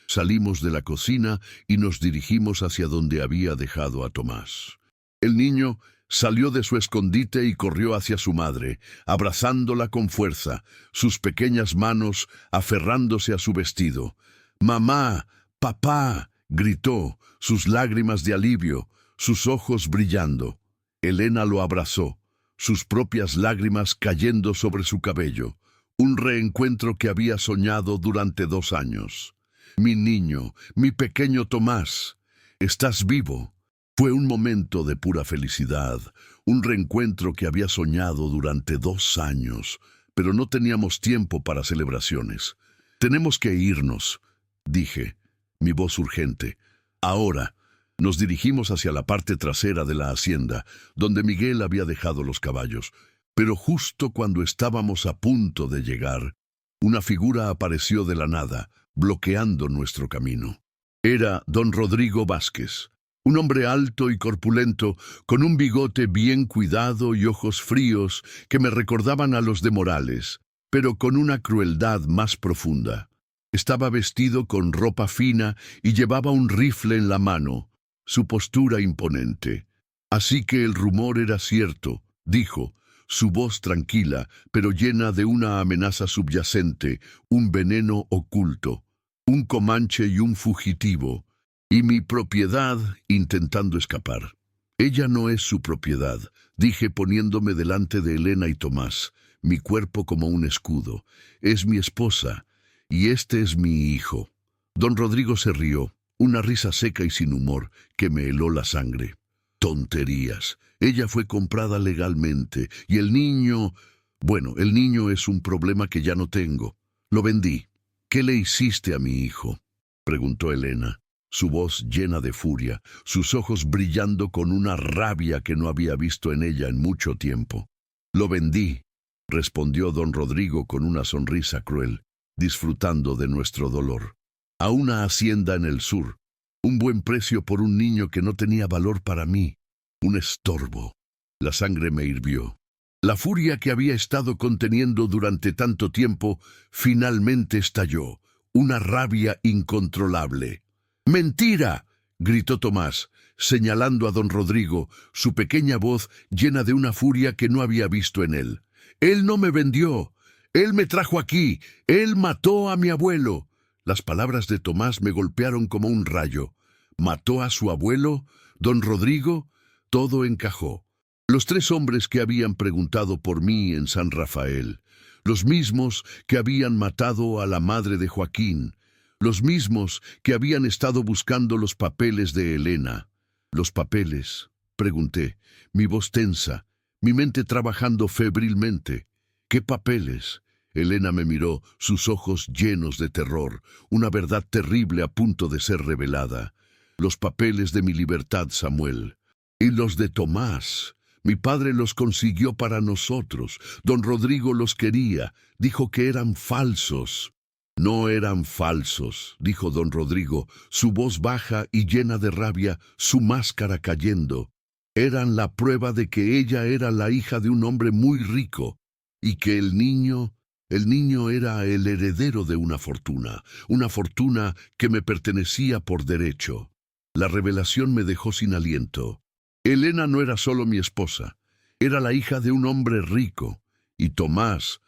Salimos de la cocina y nos dirigimos hacia donde había dejado a Tomás. El niño salió de su escondite y corrió hacia su madre, abrazándola con fuerza, sus pequeñas manos aferrándose a su vestido. «¡Mamá! ¡Papá!», gritó, sus lágrimas de alivio, sus ojos brillando. Elena lo abrazó, sus propias lágrimas cayendo sobre su cabello. Un reencuentro que había soñado durante 2 años. «Mi niño, mi pequeño Tomás, estás vivo». Fue un momento de pura felicidad, un reencuentro que había soñado durante 2 años, pero no teníamos tiempo para celebraciones. «Tenemos que irnos», dije, mi voz urgente. «Ahora». Nos dirigimos hacia la parte trasera de la hacienda, donde Miguel había dejado los caballos. Pero justo cuando estábamos a punto de llegar, una figura apareció de la nada, bloqueando nuestro camino. Era don Rodrigo Vázquez. Un hombre alto y corpulento, con un bigote bien cuidado y ojos fríos que me recordaban a los de Morales, pero con una crueldad más profunda. Estaba vestido con ropa fina y llevaba un rifle en la mano, su postura imponente. «Así que el rumor era cierto», dijo, su voz tranquila, pero llena de una amenaza subyacente, un veneno oculto, un comanche y un fugitivo. «Y mi propiedad», intentando escapar. «Ella no es su propiedad», dije poniéndome delante de Elena y Tomás, mi cuerpo como un escudo. «Es mi esposa, y este es mi hijo». Don Rodrigo se rió, una risa seca y sin humor que me heló la sangre. «Tonterías. Ella fue comprada legalmente, y el niño... Bueno, el niño es un problema que ya no tengo. Lo vendí». «¿Qué le hiciste a mi hijo?», preguntó Elena, su voz llena de furia, sus ojos brillando con una rabia que no había visto en ella en mucho tiempo. «Lo vendí», respondió don Rodrigo con una sonrisa cruel, disfrutando de nuestro dolor. «A una hacienda en el sur. Un buen precio por un niño que no tenía valor para mí. Un estorbo». La sangre me hirvió. La furia que había estado conteniendo durante tanto tiempo finalmente estalló, una rabia incontrolable. «¡Mentira!», gritó Tomás, señalando a don Rodrigo, su pequeña voz llena de una furia que no había visto en él. «Él no me vendió. Él me trajo aquí. Él mató a mi abuelo». Las palabras de Tomás me golpearon como un rayo. ¿Mató a su abuelo? ¿Don Rodrigo? Todo encajó. Los 3 hombres que habían preguntado por mí en San Rafael, los mismos que habían matado a la madre de Joaquín, los mismos que habían estado buscando los papeles de Elena. «¿Los papeles?», pregunté, mi voz tensa, mi mente trabajando febrilmente. «¿Qué papeles?». Elena me miró, sus ojos llenos de terror, una verdad terrible a punto de ser revelada. «Los papeles de mi libertad, Samuel. Y los de Tomás. Mi padre los consiguió para nosotros. Don Rodrigo los quería. Dijo que eran falsos». «No eran falsos», dijo don Rodrigo, su voz baja y llena de rabia, su máscara cayendo. «Eran la prueba de que ella era la hija de un hombre muy rico, y que el niño era el heredero de una fortuna que me pertenecía por derecho». La revelación me dejó sin aliento. Elena no era solo mi esposa, era la hija de un hombre rico, y Tomás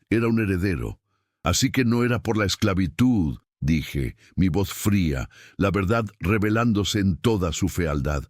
era un heredero. «Así que no era por la esclavitud», dije, mi voz fría, la verdad revelándose en toda su fealdad.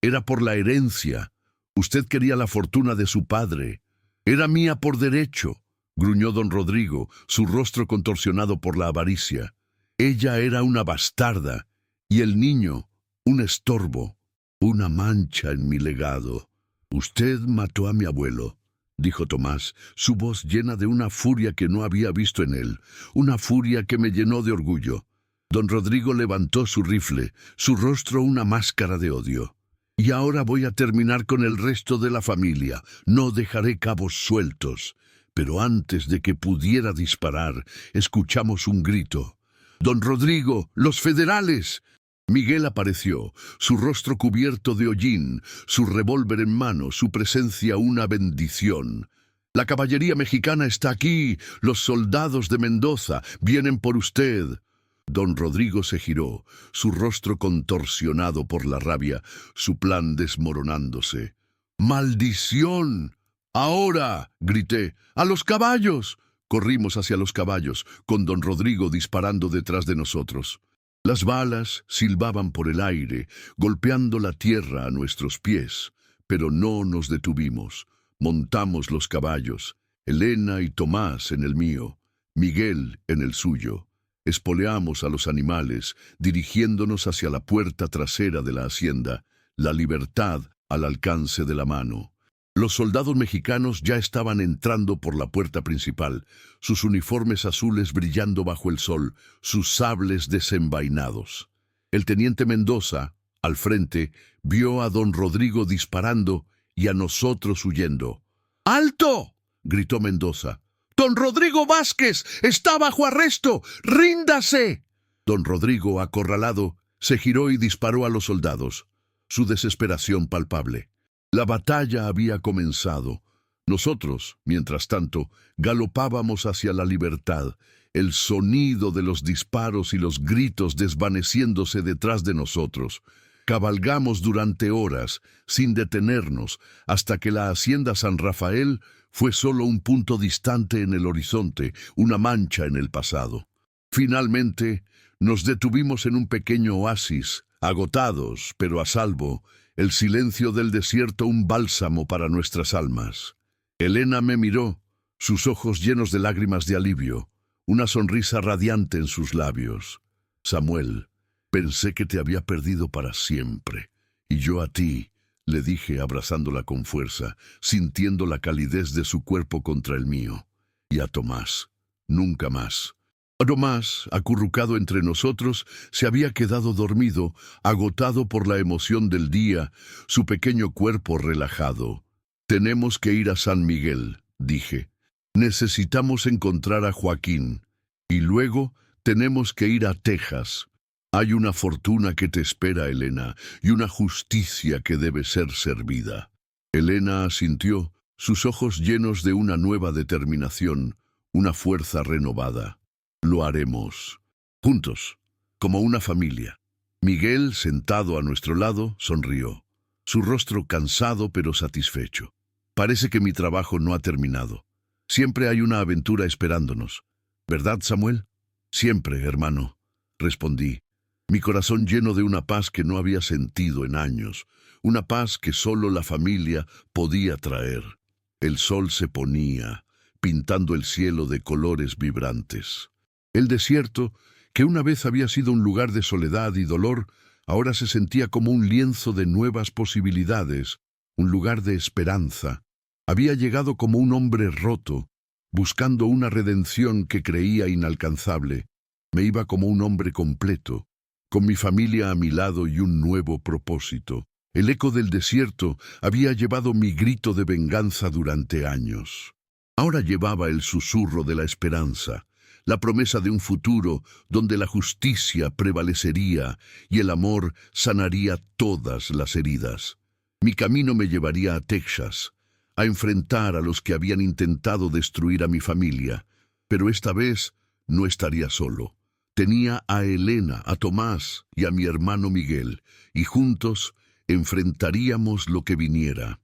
«Era por la herencia. Usted quería la fortuna de su padre. Era mía por derecho», gruñó don Rodrigo, su rostro contorsionado por la avaricia. «Ella era una bastarda, y el niño, un estorbo, una mancha en mi legado». «Usted mató a mi abuelo», dijo Tomás, su voz llena de una furia que no había visto en él, una furia que me llenó de orgullo. Don Rodrigo levantó su rifle, su rostro una máscara de odio. «Y ahora voy a terminar con el resto de la familia. No dejaré cabos sueltos». Pero antes de que pudiera disparar, escuchamos un grito. «¡Don Rodrigo, los federales!». Miguel apareció, su rostro cubierto de hollín, su revólver en mano, su presencia una bendición. «La caballería mexicana está aquí, los soldados de Mendoza, vienen por usted». Don Rodrigo se giró, su rostro contorsionado por la rabia, su plan desmoronándose. «¡Maldición! ¡Ahora!», grité. «¡A los caballos!». Corrimos hacia los caballos, con don Rodrigo disparando detrás de nosotros. Las balas silbaban por el aire, golpeando la tierra a nuestros pies, pero no nos detuvimos. Montamos los caballos, Elena y Tomás en el mío, Miguel en el suyo. Espoleamos a los animales, dirigiéndonos hacia la puerta trasera de la hacienda, la libertad al alcance de la mano. Los soldados mexicanos ya estaban entrando por la puerta principal, sus uniformes azules brillando bajo el sol, sus sables desenvainados. El teniente Mendoza, al frente, vio a don Rodrigo disparando y a nosotros huyendo. «¡Alto!», gritó Mendoza. «¡Don Rodrigo Vázquez está bajo arresto! ¡Ríndase!». Don Rodrigo, acorralado, se giró y disparó a los soldados. Su desesperación palpable. La batalla había comenzado. Nosotros, mientras tanto, galopábamos hacia la libertad, el sonido de los disparos y los gritos desvaneciéndose detrás de nosotros. Cabalgamos durante horas, sin detenernos, hasta que la hacienda San Rafael fue solo un punto distante en el horizonte, una mancha en el pasado. Finalmente, nos detuvimos en un pequeño oasis, agotados, pero a salvo, el silencio del desierto un bálsamo para nuestras almas. Elena me miró, sus ojos llenos de lágrimas de alivio, una sonrisa radiante en sus labios. «Samuel, pensé que te había perdido para siempre. Y yo a ti», le dije abrazándola con fuerza, sintiendo la calidez de su cuerpo contra el mío. «Y a Tomás, nunca más». Tomás, acurrucado entre nosotros, se había quedado dormido, agotado por la emoción del día, su pequeño cuerpo relajado. «Tenemos que ir a San Miguel», dije. «Necesitamos encontrar a Joaquín. Y luego tenemos que ir a Texas. Hay una fortuna que te espera, Elena, y una justicia que debe ser servida». Elena asintió, sus ojos llenos de una nueva determinación, una fuerza renovada. «Lo haremos. Juntos, como una familia». Miguel, sentado a nuestro lado, sonrió, su rostro cansado pero satisfecho. «Parece que mi trabajo no ha terminado. Siempre hay una aventura esperándonos. ¿Verdad, Samuel?» «Siempre, hermano», respondí, mi corazón lleno de una paz que no había sentido en años, una paz que solo la familia podía traer. El sol se ponía, pintando el cielo de colores vibrantes. El desierto, que una vez había sido un lugar de soledad y dolor, ahora se sentía como un lienzo de nuevas posibilidades, un lugar de esperanza. Había llegado como un hombre roto, buscando una redención que creía inalcanzable. Me iba como un hombre completo, con mi familia a mi lado y un nuevo propósito. El eco del desierto había llevado mi grito de venganza durante años. Ahora llevaba el susurro de la esperanza, la promesa de un futuro donde la justicia prevalecería y el amor sanaría todas las heridas. Mi camino me llevaría a Texas, a enfrentar a los que habían intentado destruir a mi familia, pero esta vez no estaría solo. Tenía a Elena, a Tomás y a mi hermano Miguel, y juntos enfrentaríamos lo que viniera.